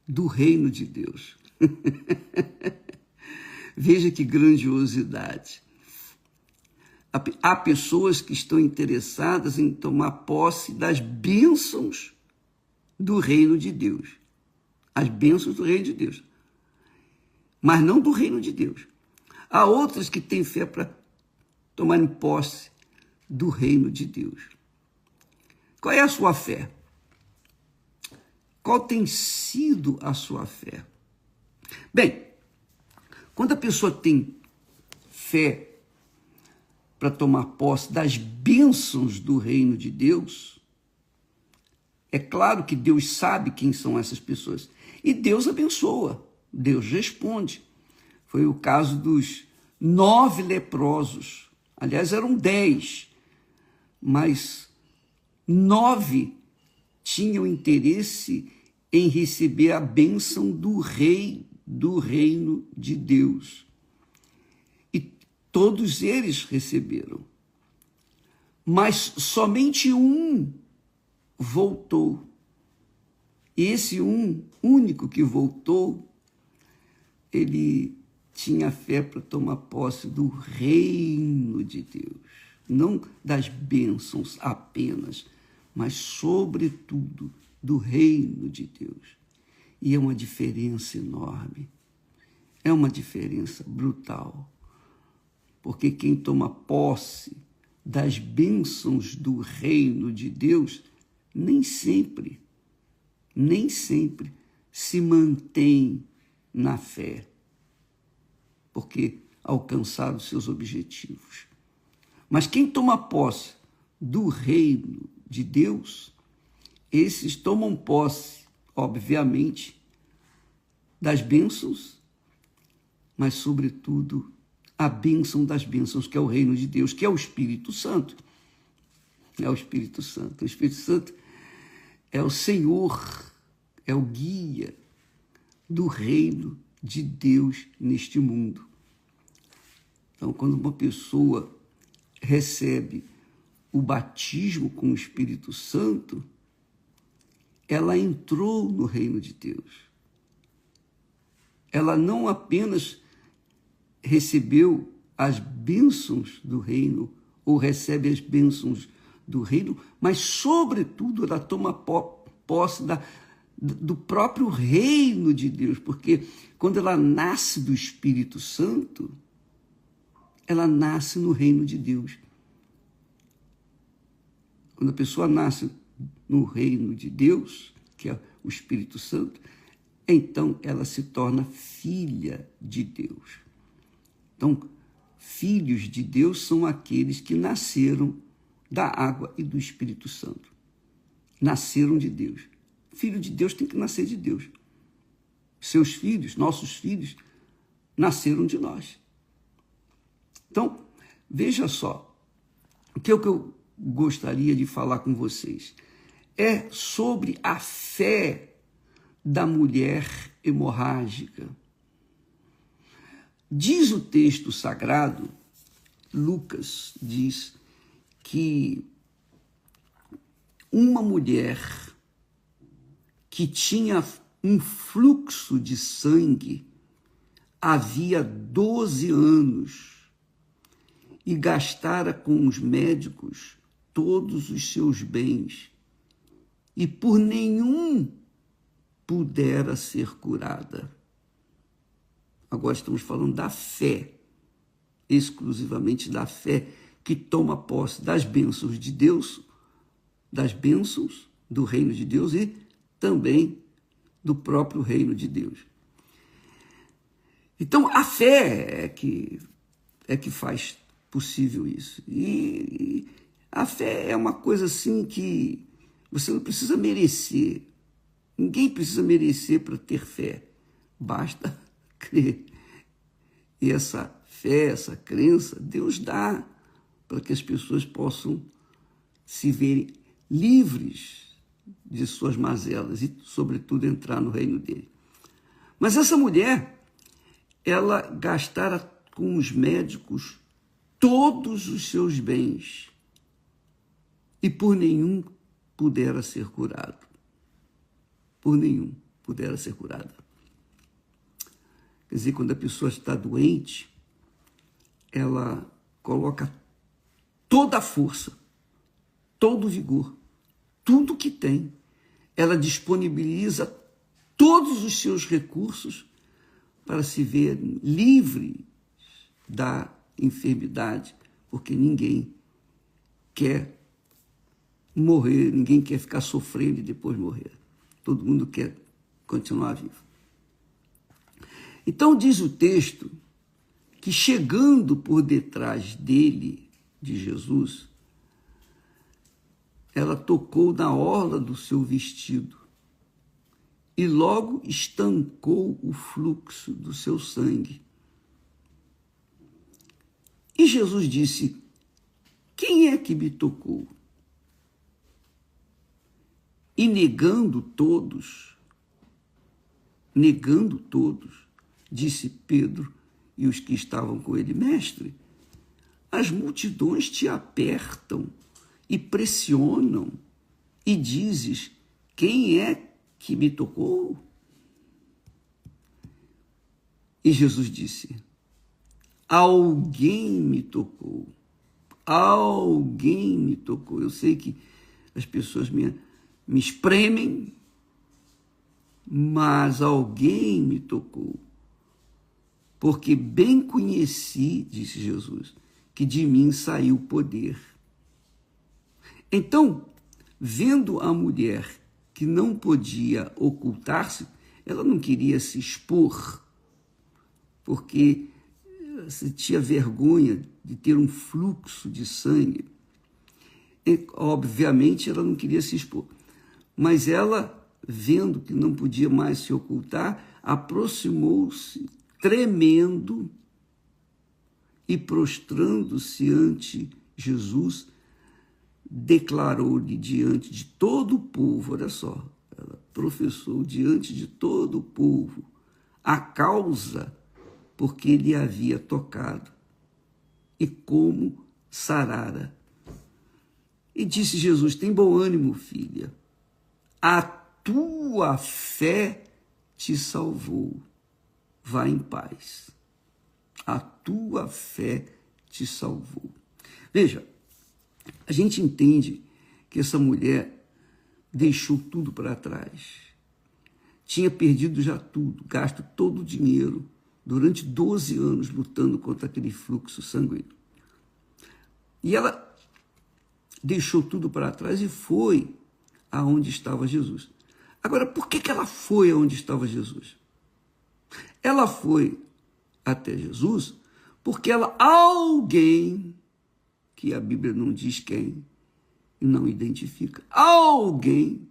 Speaker 1: do reino de Deus. Veja que grandiosidade. Há pessoas que estão interessadas em tomar posse das bênçãos do reino de Deus. As bênçãos do reino de Deus. Mas não do reino de Deus. Há outras que têm fé para tomarem posse do reino de Deus. Qual é a sua fé? Qual tem sido a sua fé? Bem, quando a pessoa tem fé para tomar posse das bênçãos do reino de Deus, é claro que Deus sabe quem são essas pessoas. E Deus abençoa, Deus responde. Foi o caso dos 9 leprosos. Aliás, eram 10, mas 9 tinham interesse em receber a bênção do rei do reino de Deus. E todos eles receberam. Mas somente um voltou. E esse único que voltou, ele tinha fé para tomar posse do reino de Deus. Não das bênçãos apenas, mas sobretudo do reino de Deus. E é uma diferença enorme. É uma diferença brutal. Porque quem toma posse das bênçãos do reino de Deus, nem sempre se mantém na fé, porque alcançaram os seus objetivos. Mas quem toma posse do reino de Deus, esses tomam posse, obviamente, das bênçãos, mas, sobretudo, a bênção das bênçãos, que é o reino de Deus, que é o Espírito Santo. É o Espírito Santo. O Espírito Santo é o Senhor, é o guia do reino de Deus neste mundo. Então, quando uma pessoa recebe o batismo com o Espírito Santo, ela entrou no reino de Deus. Ela não apenas recebeu as bênçãos do reino, ou recebe as bênçãos do reino, mas, sobretudo, ela toma posse do próprio reino de Deus, porque quando ela nasce do Espírito Santo, ela nasce no reino de Deus. Quando a pessoa nasce no reino de Deus, que é o Espírito Santo, então ela se torna filha de Deus. Então, filhos de Deus são aqueles que nasceram da água e do Espírito Santo. Nasceram de Deus. Filho de Deus tem que nascer de Deus. Seus filhos, nossos filhos, nasceram de nós. Então, veja só, o que eu gostaria de falar com vocês é sobre a fé da mulher hemorrágica. Diz o texto sagrado, Lucas diz que uma mulher que tinha um fluxo de sangue havia 12 anos e gastara com os médicos todos os seus bens e por nenhum pudera ser curada. Agora estamos falando da fé, exclusivamente da fé que toma posse das bênçãos de Deus, das bênçãos do reino de Deus e também do próprio reino de Deus. Então, a fé é que faz possível isso. E a fé é uma coisa assim que você não precisa merecer. Ninguém precisa merecer para ter fé. Basta crer. E essa fé, essa crença, Deus dá para que as pessoas possam se verem livres de suas mazelas e, sobretudo, entrar no reino dele. Mas essa mulher, ela gastara com os médicos todos os seus bens e por nenhum pudera ser curado. Por nenhum pudera ser curada. Quer dizer, quando a pessoa está doente, ela coloca toda a força, todo o vigor, tudo que tem. Ela disponibiliza todos os seus recursos para se ver livre da enfermidade, porque ninguém quer morrer, ninguém quer ficar sofrendo e depois morrer. Todo mundo quer continuar vivo. Então diz o texto que chegando por detrás dele, de Jesus, ela tocou na orla do seu vestido e logo estancou o fluxo do seu sangue. E Jesus disse: quem é que me tocou? E negando todos, disse Pedro e os que estavam com ele: mestre, as multidões te apertam e pressionam, e dizes: quem é que me tocou? E Jesus disse: alguém me tocou. Alguém me tocou. Eu sei que as pessoas me espremem, mas alguém me tocou. Porque bem conheci, disse Jesus, que de mim saiu poder. Então, vendo a mulher que não podia ocultar-se, ela não queria se expor, porque se tinha vergonha de ter um fluxo de sangue. E, obviamente, ela não queria se expor. Mas ela, vendo que não podia mais se ocultar, aproximou-se, tremendo, e prostrando-se ante Jesus, declarou-lhe diante de todo o povo, olha só, ela professou diante de todo o povo a causa porque lhe havia tocado e como sarara. E disse Jesus: tem bom ânimo, filha, a tua fé te salvou, vá em paz. A tua fé te salvou. Veja, a gente entende que essa mulher deixou tudo para trás. Tinha perdido já tudo, gasto todo o dinheiro durante 12 anos lutando contra aquele fluxo sanguíneo. E ela deixou tudo para trás e foi aonde estava Jesus. Agora, por que ela foi aonde estava Jesus? Ela foi até Jesus porque alguém, que a Bíblia não diz quem, e não identifica, alguém,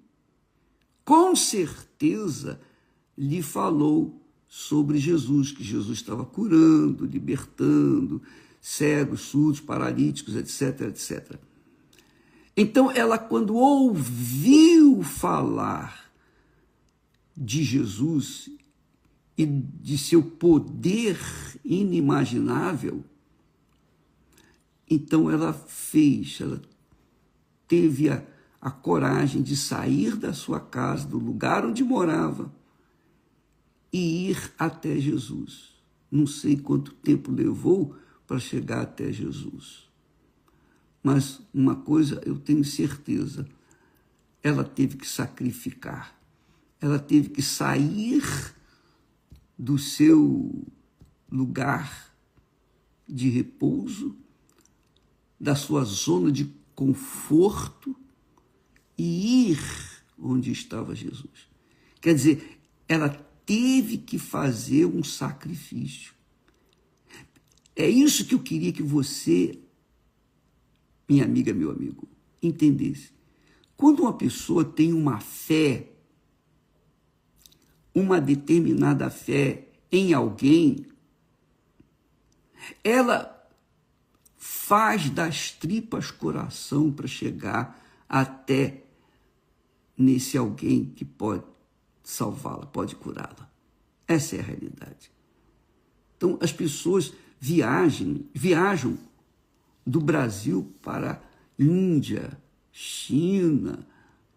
Speaker 1: com certeza, lhe falou sobre Jesus, que Jesus estava curando, libertando, cegos, surdos, paralíticos, etc, etc. Então, ela, quando ouviu falar de Jesus e de seu poder inimaginável, então ela teve a coragem de sair da sua casa, do lugar onde morava, e ir até Jesus. Não sei quanto tempo levou para chegar até Jesus. Mas uma coisa eu tenho certeza, ela teve que sacrificar, ela teve que sair do seu lugar de repouso, da sua zona de conforto e ir onde estava Jesus. Quer dizer, ela teve que fazer um sacrifício. É isso que eu queria que você, minha amiga, meu amigo, entendesse. Quando uma pessoa tem uma fé, uma determinada fé em alguém, ela faz das tripas coração para chegar até nesse alguém que pode salvá-la, pode curá-la. Essa é a realidade. Então, as pessoas viajam do Brasil para Índia, China,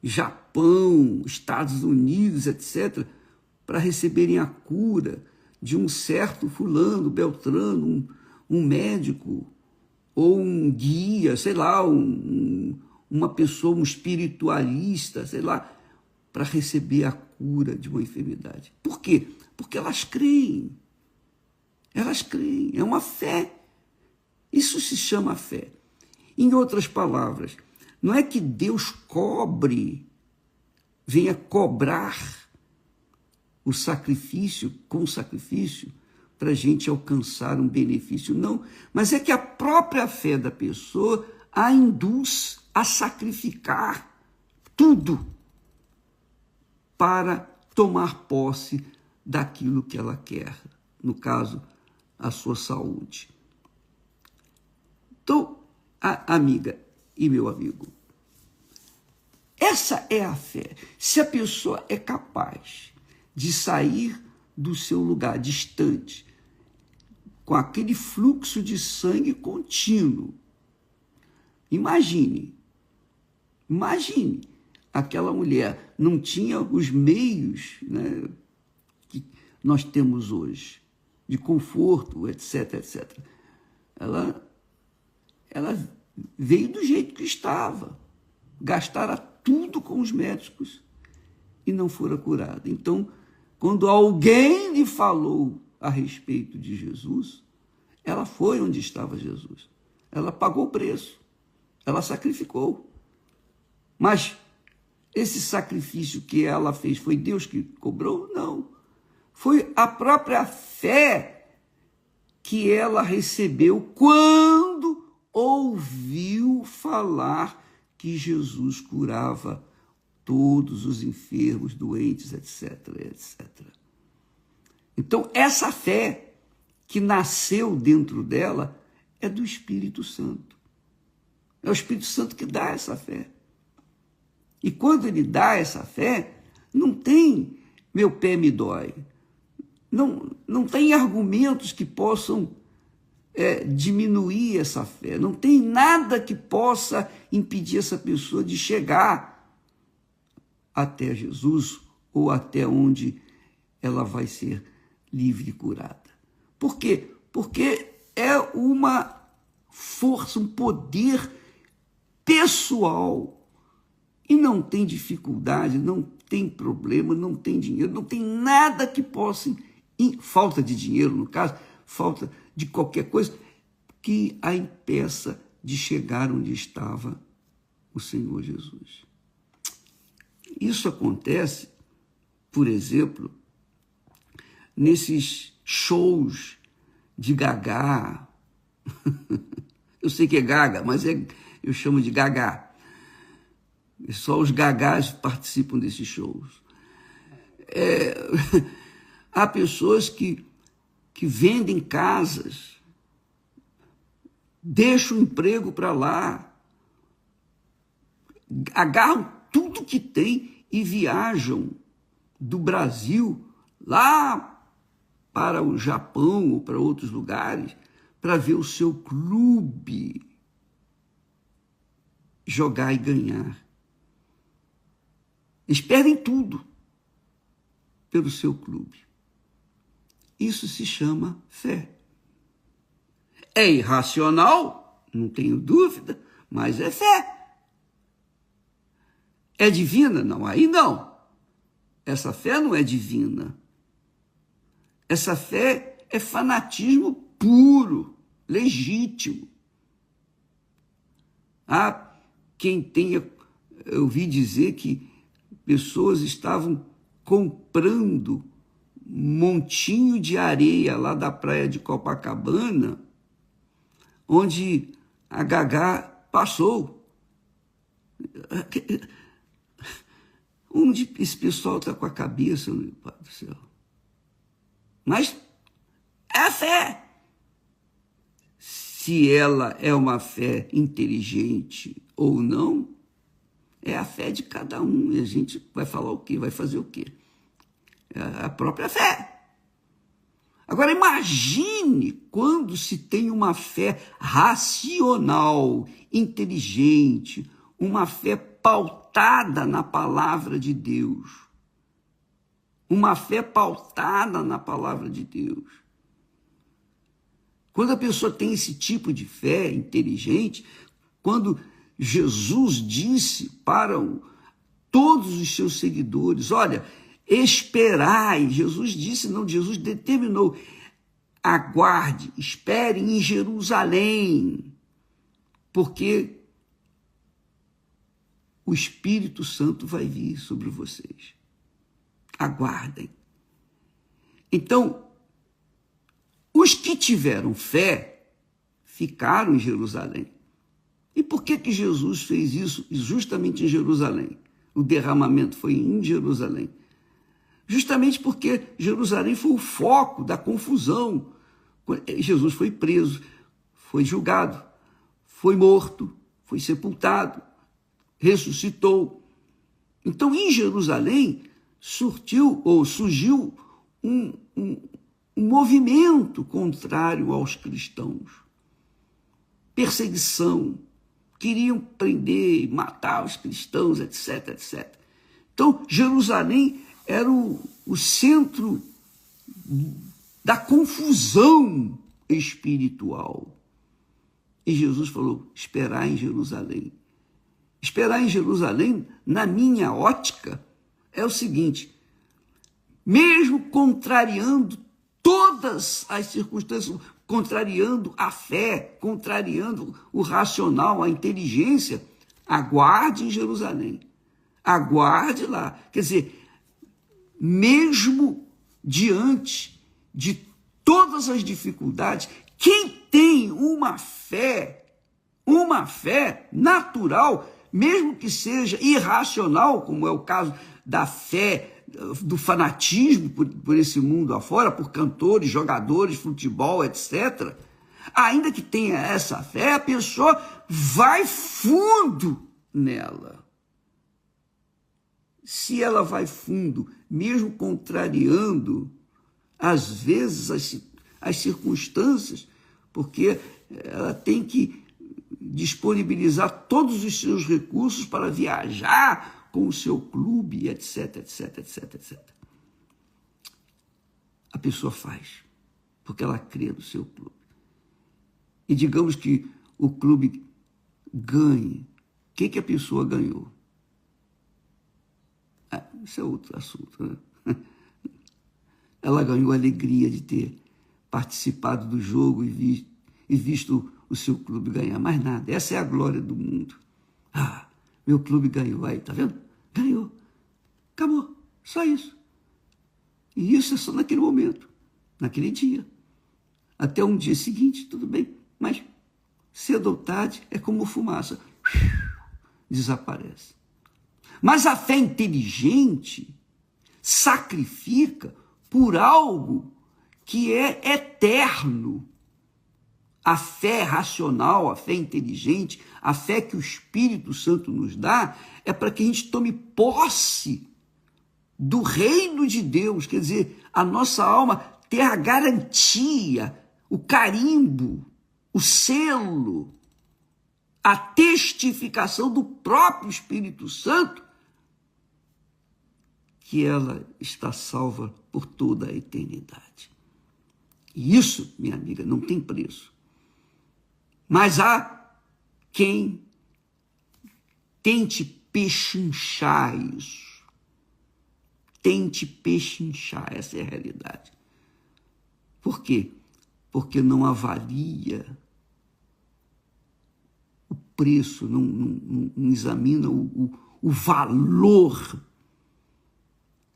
Speaker 1: Japão, Estados Unidos, etc., para receberem a cura de um certo fulano, beltrano, um médico, ou um guia, sei lá, uma pessoa, um espiritualista, sei lá, para receber a cura de uma enfermidade. Por quê? Porque elas creem. Elas creem, é uma fé. Isso se chama fé. Em outras palavras, não é que Deus venha cobrar o sacrifício, com sacrifício, para a gente alcançar um benefício, não. Mas é que a própria fé da pessoa a induz a sacrificar tudo para tomar posse daquilo que ela quer, no caso, a sua saúde. Então, amiga e meu amigo, essa é a fé. Se a pessoa é capaz de sair do seu lugar distante, com aquele fluxo de sangue contínuo, imagine, aquela mulher não tinha os meios, né, que nós temos hoje, de conforto, etc, etc. Ela veio do jeito que estava, gastara tudo com os médicos e não fora curada. Então, quando alguém lhe falou a respeito de Jesus, ela foi onde estava Jesus. Ela pagou o preço, ela sacrificou. Mas esse sacrifício que ela fez, foi Deus que cobrou? Não. Foi a própria fé que ela recebeu quando ouviu falar que Jesus curava todos os enfermos, doentes, etc, etc. Então, essa fé que nasceu dentro dela é do Espírito Santo. É o Espírito Santo que dá essa fé. E quando ele dá essa fé, Não tem meu pé me dói. Não tem argumentos que possam diminuir essa fé. Não tem nada que possa impedir essa pessoa de chegar até Jesus ou até onde ela vai ser livre e curada. Por quê? Porque é uma força, um poder pessoal. E não tem dificuldade, não tem problema, não tem dinheiro, não tem nada que possa, falta de dinheiro no caso, falta de qualquer coisa, que a impeça de chegar onde estava o Senhor Jesus. Isso acontece, por exemplo, nesses shows de Gagá. Eu sei que é Gaga, mas eu chamo de Gagá. Só os gagás participam desses shows. Há pessoas que vendem casas, deixam o emprego para lá, agarram tudo que tem e viajam do Brasil lá para o Japão ou para outros lugares para ver o seu clube jogar e ganhar. Eles perdem tudo pelo seu clube. Isso se chama fé. É irracional, não tenho dúvida, mas é fé. É divina? Não, aí não. Essa fé não é divina. Essa fé é fanatismo puro, legítimo. Há quem tenha, eu ouvi dizer que pessoas estavam comprando montinho de areia lá da praia de Copacabana, onde a Gagá passou. Onde esse pessoal está com a cabeça, meu Pai do céu? Mas é a fé. Se ela é uma fé inteligente ou não, é a fé de cada um. E a gente vai falar o quê? Vai fazer o quê? É a própria fé. Agora, imagine quando se tem uma fé racional, inteligente, uma fé pautada na palavra de Deus. Uma fé pautada na palavra de Deus. Quando a pessoa tem esse tipo de fé inteligente, quando Jesus disse para todos os seus seguidores, olha, esperai, Jesus disse, não, Jesus determinou, aguarde, espere em Jerusalém, porque o Espírito Santo vai vir sobre vocês. Aguardem. Então, os que tiveram fé ficaram em Jerusalém. E por que Jesus fez isso justamente em Jerusalém? O derramamento foi em Jerusalém. Justamente porque Jerusalém foi o foco da confusão. Jesus foi preso, foi julgado, foi morto, foi sepultado, ressuscitou. Então, em Jerusalém, surgiu um movimento contrário aos cristãos. Perseguição, queriam prender, matar os cristãos, etc, etc. Então, Jerusalém era o centro da confusão espiritual. E Jesus falou, esperar em Jerusalém. Esperar em Jerusalém, na minha ótica, é o seguinte, mesmo contrariando todas as circunstâncias, contrariando a fé, contrariando o racional, a inteligência, aguarde em Jerusalém. Aguarde lá. Quer dizer, mesmo diante de todas as dificuldades, quem tem uma fé natural, mesmo que seja irracional, como é o caso da fé, do fanatismo por esse mundo afora, por cantores, jogadores, futebol, etc., ainda que tenha essa fé, a pessoa vai fundo nela. se ela vai fundo, mesmo contrariando, às vezes, as circunstâncias, porque ela tem que disponibilizar todos os seus recursos para viajar com o seu clube, etc, etc, etc, etc. A pessoa faz, porque ela crê no seu clube. E digamos que o clube ganhe. O que a pessoa ganhou? Isso é outro assunto, né? Ela ganhou a alegria de ter participado do jogo e visto o seu clube ganhar. Mais nada. Essa é a glória do mundo. Meu clube ganhou. Aí, tá vendo? Ganhou. Acabou. Só isso. E isso é só naquele momento, naquele dia. Até um dia seguinte, tudo bem. Mas cedo ou tarde é como fumaça. Desaparece. Mas a fé inteligente sacrifica por algo que é eterno. A fé racional, a fé inteligente, a fé que o Espírito Santo nos dá, é para que a gente tome posse do reino de Deus, quer dizer, a nossa alma ter a garantia, o carimbo, o selo, a testificação do próprio Espírito Santo, que ela está salva por toda a eternidade. E isso, minha amiga, não tem preço. Mas há quem tente pechinchar isso. Tente pechinchar, essa é a realidade. Por quê? Porque não avalia o preço, não examina o valor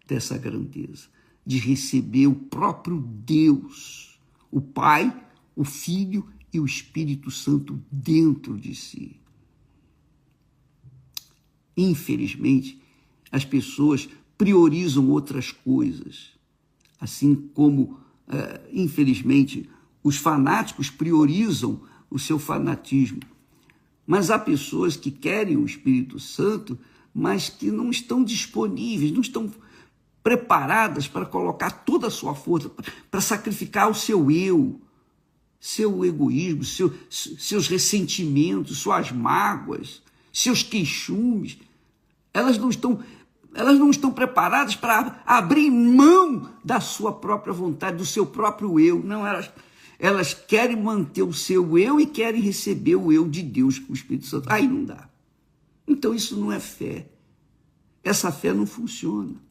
Speaker 1: dessa grandeza, de receber o próprio Deus, o Pai, o Filho e o Espírito Santo dentro de si. Infelizmente, as pessoas priorizam outras coisas, assim como, infelizmente, os fanáticos priorizam o seu fanatismo. Mas há pessoas que querem o Espírito Santo, mas que não estão disponíveis, não estão preparadas para colocar toda a sua força, para sacrificar o seu eu, seu egoísmo, seus ressentimentos, suas mágoas, seus queixumes. Elas não estão preparadas para abrir mão da sua própria vontade, do seu próprio eu. Não, elas querem manter o seu eu e querem receber o eu de Deus, o Espírito Santo. Aí não dá. Então isso não é fé. Essa fé não funciona.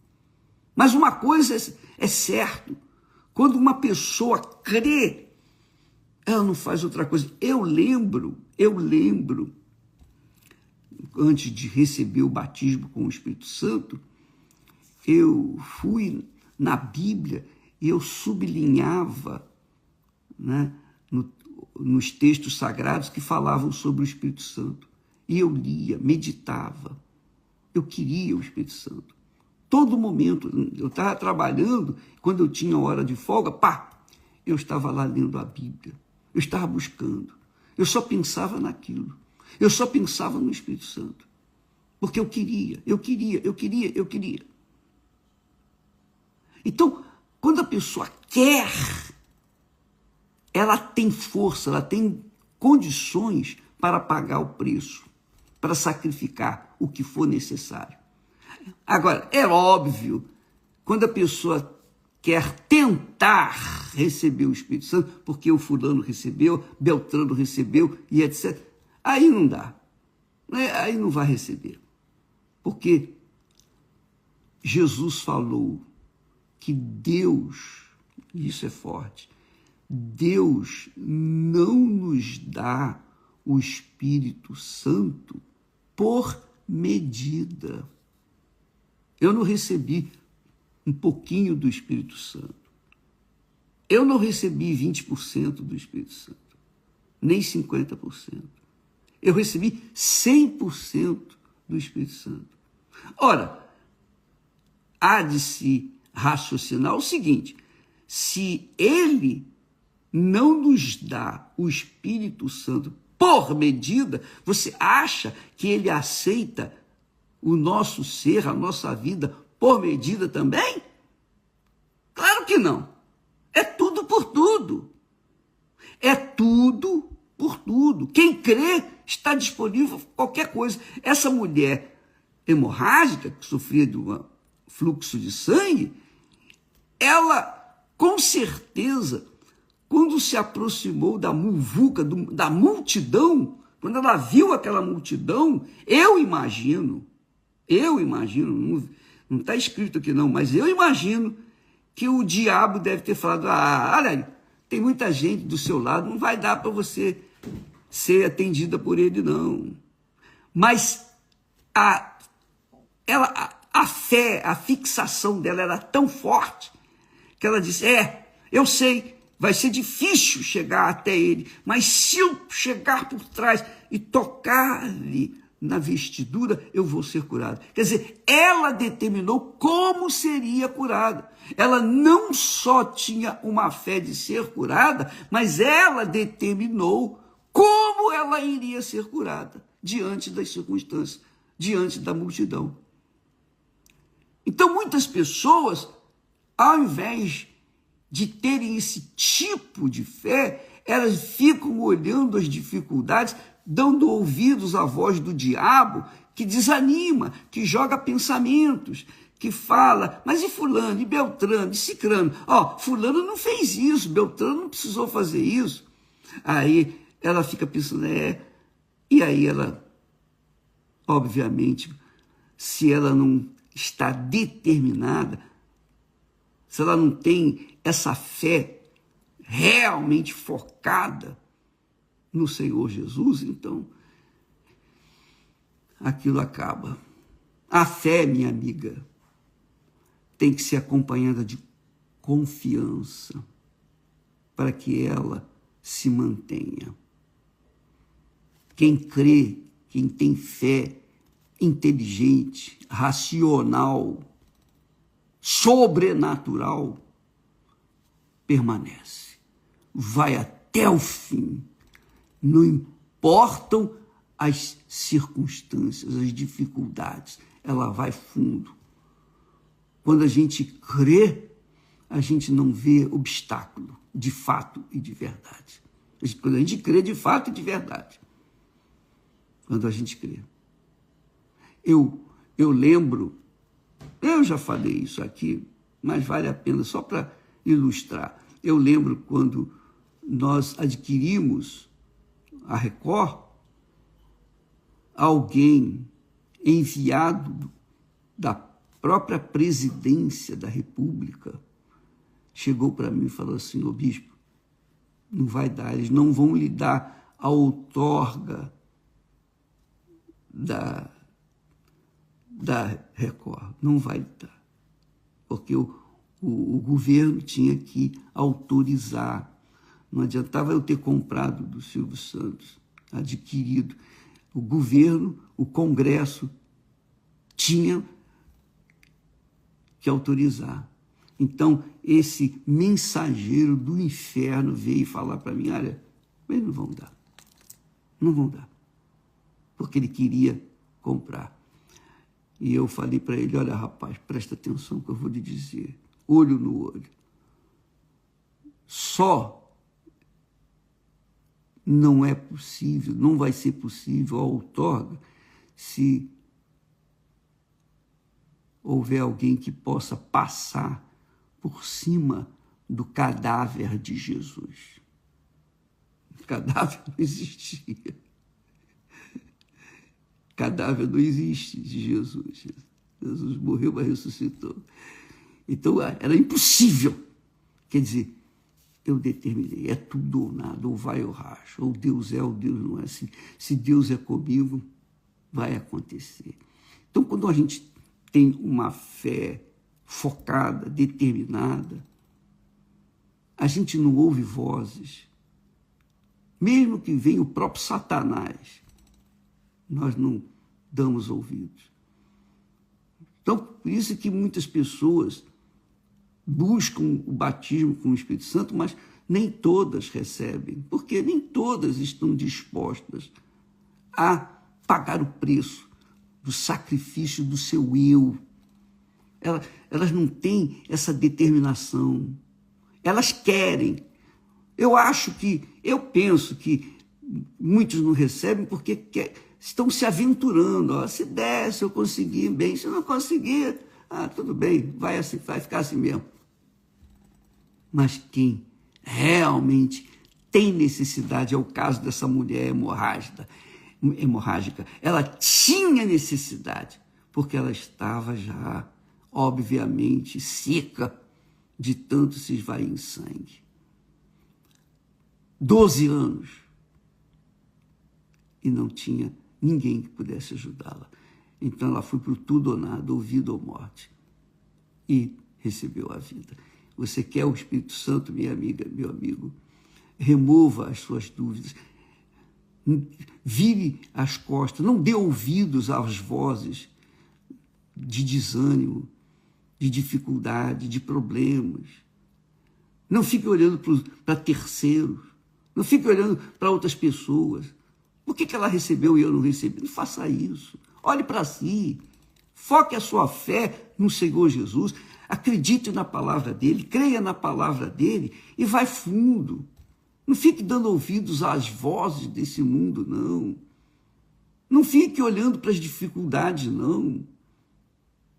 Speaker 1: Mas uma coisa é certo, quando uma pessoa crê, ela não faz outra coisa. Eu lembro, antes de receber o batismo com o Espírito Santo, eu fui na Bíblia e eu sublinhava, né, nos textos sagrados que falavam sobre o Espírito Santo. E eu lia, meditava. Eu queria o Espírito Santo. Todo momento, eu estava trabalhando, quando eu tinha hora de folga, eu estava lá lendo a Bíblia, eu estava buscando, eu só pensava naquilo, eu só pensava no Espírito Santo, porque eu queria. Então, quando a pessoa quer, ela tem força, ela tem condições para pagar o preço, para sacrificar o que for necessário. Agora, é óbvio, quando a pessoa quer tentar receber o Espírito Santo, porque o fulano recebeu, Beltrano recebeu e etc., aí não dá. Aí não vai receber. Porque Jesus falou que Deus, isso é forte, Deus não nos dá o Espírito Santo por medida. Eu não recebi um pouquinho do Espírito Santo. Eu não recebi 20% do Espírito Santo, nem 50%. Eu recebi 100% do Espírito Santo. Ora, há de se raciocinar o seguinte: se ele não nos dá o Espírito Santo por medida, você acha que ele aceita o nosso ser, a nossa vida, por medida também? Claro que não. É tudo por tudo. É tudo por tudo. Quem crê está disponível para qualquer coisa. Essa mulher hemorrágica, que sofria de um fluxo de sangue, ela, com certeza, quando se aproximou da muvuca, da multidão, quando ela viu aquela multidão, eu imagino, não está escrito aqui não, mas eu imagino que o diabo deve ter falado, olha, tem muita gente do seu lado, não vai dar para você ser atendida por ele, não. Mas a fé, a fixação dela era tão forte, que ela disse, eu sei, vai ser difícil chegar até ele, mas se eu chegar por trás e tocar-lhe na vestidura, eu vou ser curada. Quer dizer, ela determinou como seria curada. Ela não só tinha uma fé de ser curada, mas ela determinou como ela iria ser curada diante das circunstâncias, diante da multidão. Então, muitas pessoas, ao invés de terem esse tipo de fé, elas ficam olhando as dificuldades, dando ouvidos à voz do diabo, que desanima, que joga pensamentos, que fala, mas e fulano, e Beltrano, e Cicrano? Fulano não fez isso, Beltrano não precisou fazer isso. Aí ela fica pensando, e aí ela, obviamente, se ela não está determinada, se ela não tem essa fé realmente focada no Senhor Jesus, então aquilo acaba. A fé, minha amiga, tem que ser acompanhada de confiança para que ela se mantenha. Quem crê, quem tem fé inteligente, racional, sobrenatural, permanece, vai até o fim. Não importam as circunstâncias, as dificuldades, ela vai fundo. Quando a gente crê, a gente não vê obstáculo, de fato e de verdade. Quando a gente crê de fato e de verdade. Quando a gente crê. Eu lembro, eu já falei isso aqui, mas vale a pena só para ilustrar. Eu lembro quando nós adquirimos a Record, alguém enviado da própria presidência da República chegou para mim e falou assim, bispo, não vai dar, eles não vão lhe dar a outorga da Record, não vai lhe dar, porque o governo tinha que autorizar. Não adiantava eu ter comprado do Silvio Santos, adquirido. O governo, o Congresso, tinha que autorizar. Então, esse mensageiro do inferno veio falar para mim, olha, eles não vão dar. Não vão dar. Porque ele queria comprar. E eu falei para ele, olha, rapaz, presta atenção que eu vou lhe dizer. Olho no olho. Só não é possível, não vai ser possível a outorga se houver alguém que possa passar por cima do cadáver de Jesus. O cadáver não existia. Cadáver não existe de Jesus. Jesus morreu, mas ressuscitou. Então, era impossível. Quer dizer, eu determinei, é tudo ou nada, ou vai ou racha, ou Deus é, ou Deus não é. Se Deus é comigo, vai acontecer. Então, quando a gente tem uma fé focada, determinada, a gente não ouve vozes, mesmo que venha o próprio Satanás, nós não damos ouvidos. Então, por isso que muitas pessoas buscam o batismo com o Espírito Santo, mas nem todas recebem, porque nem todas estão dispostas a pagar o preço, do sacrifício do seu eu. Elas não têm essa determinação. Elas querem. Eu penso que muitos não recebem porque estão se aventurando. Ó, se der, se eu conseguir, bem. Se não conseguir, tudo bem, vai ficar assim mesmo. Mas quem realmente tem necessidade, é o caso dessa mulher hemorrágica. Ela tinha necessidade, porque ela estava já, obviamente, seca de tanto se esvair em sangue. 12 anos. E não tinha ninguém que pudesse ajudá-la. Então ela foi para o tudo ou nada, ou vida ou morte. E recebeu a vida. Você quer o Espírito Santo, minha amiga, meu amigo? Remova as suas dúvidas. Vire as costas. Não dê ouvidos às vozes de desânimo, de dificuldade, de problemas. Não fique olhando para terceiros. Não fique olhando para outras pessoas. Por que ela recebeu e eu não recebi? Não faça isso. Olhe para si. Foque a sua fé no Senhor Jesus. Acredite na palavra dele, creia na palavra dele e vai fundo. Não fique dando ouvidos às vozes desse mundo, não. Não fique olhando para as dificuldades, não.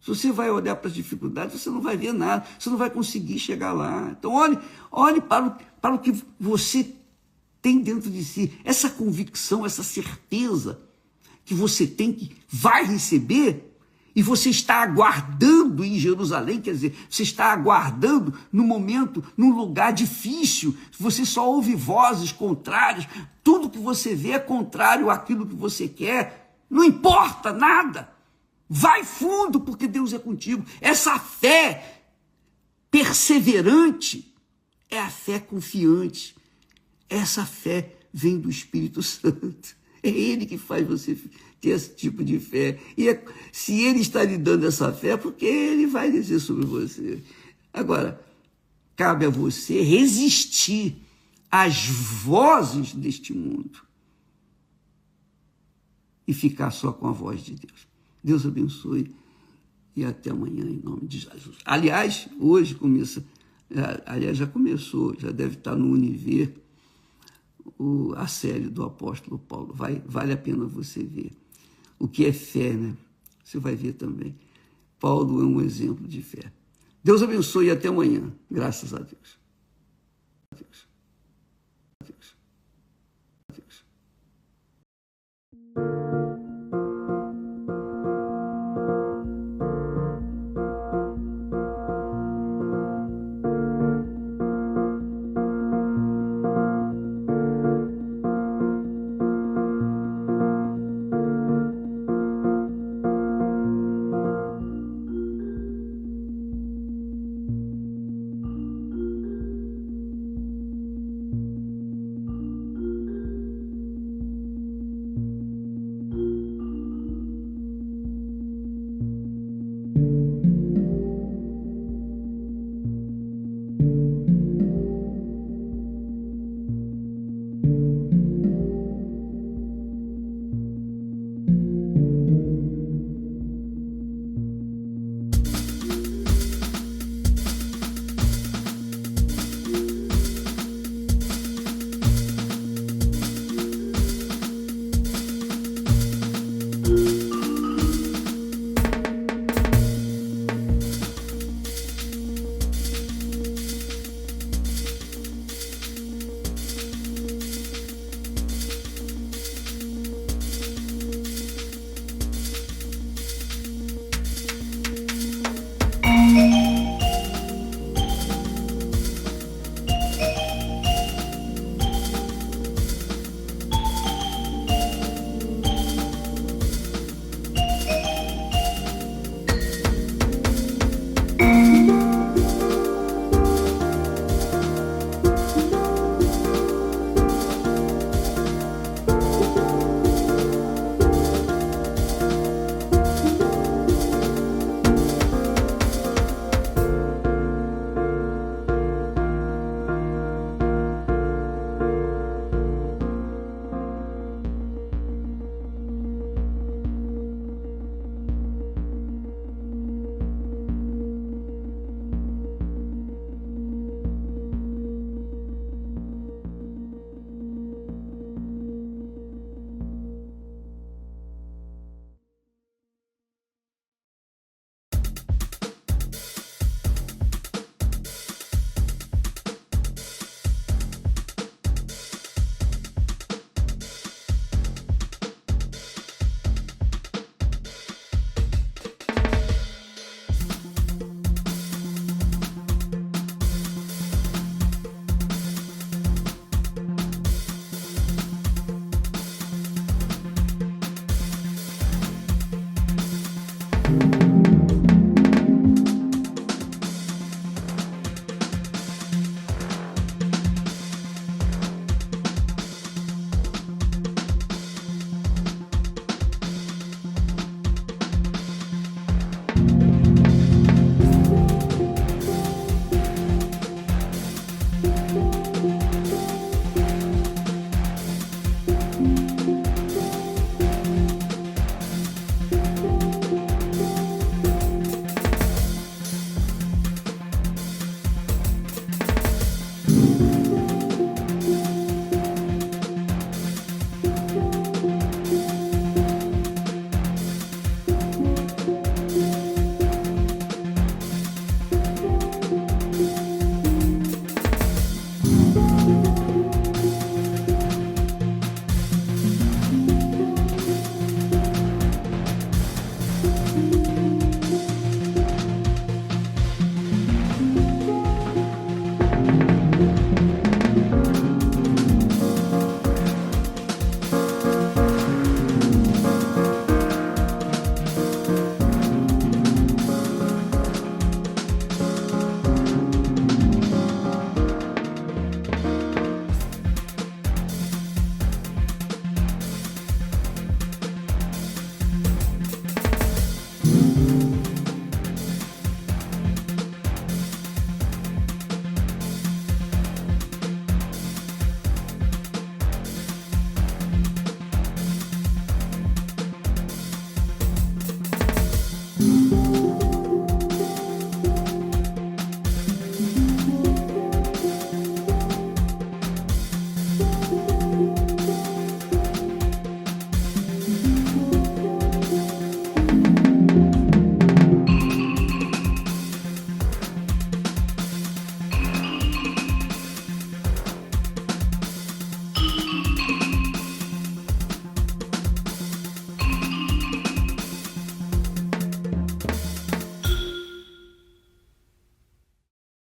Speaker 1: Se você vai olhar para as dificuldades, você não vai ver nada, você não vai conseguir chegar lá. Então, olhe para o que você tem dentro de si, essa convicção, essa certeza que você tem que vai receber. E você está aguardando em Jerusalém, quer dizer, você está aguardando no momento, num lugar difícil, você só ouve vozes contrárias, tudo que você vê é contrário àquilo que você quer, não importa nada, vai fundo porque Deus é contigo. Essa fé perseverante é a fé confiante, essa fé vem do Espírito Santo, é Ele que faz você ter esse tipo de fé. E se Ele está lhe dando essa fé, porque Ele vai descer sobre você. Agora, cabe a você resistir às vozes deste mundo e ficar só com a voz de Deus. Deus abençoe e até amanhã, em nome de Jesus. Aliás, hoje começa, já começou, já deve estar no Univer, a série do apóstolo Paulo. Vale a pena você ver. O que é fé, né? Você vai ver também. Paulo é um exemplo de fé. Deus abençoe e até amanhã. Graças a Deus.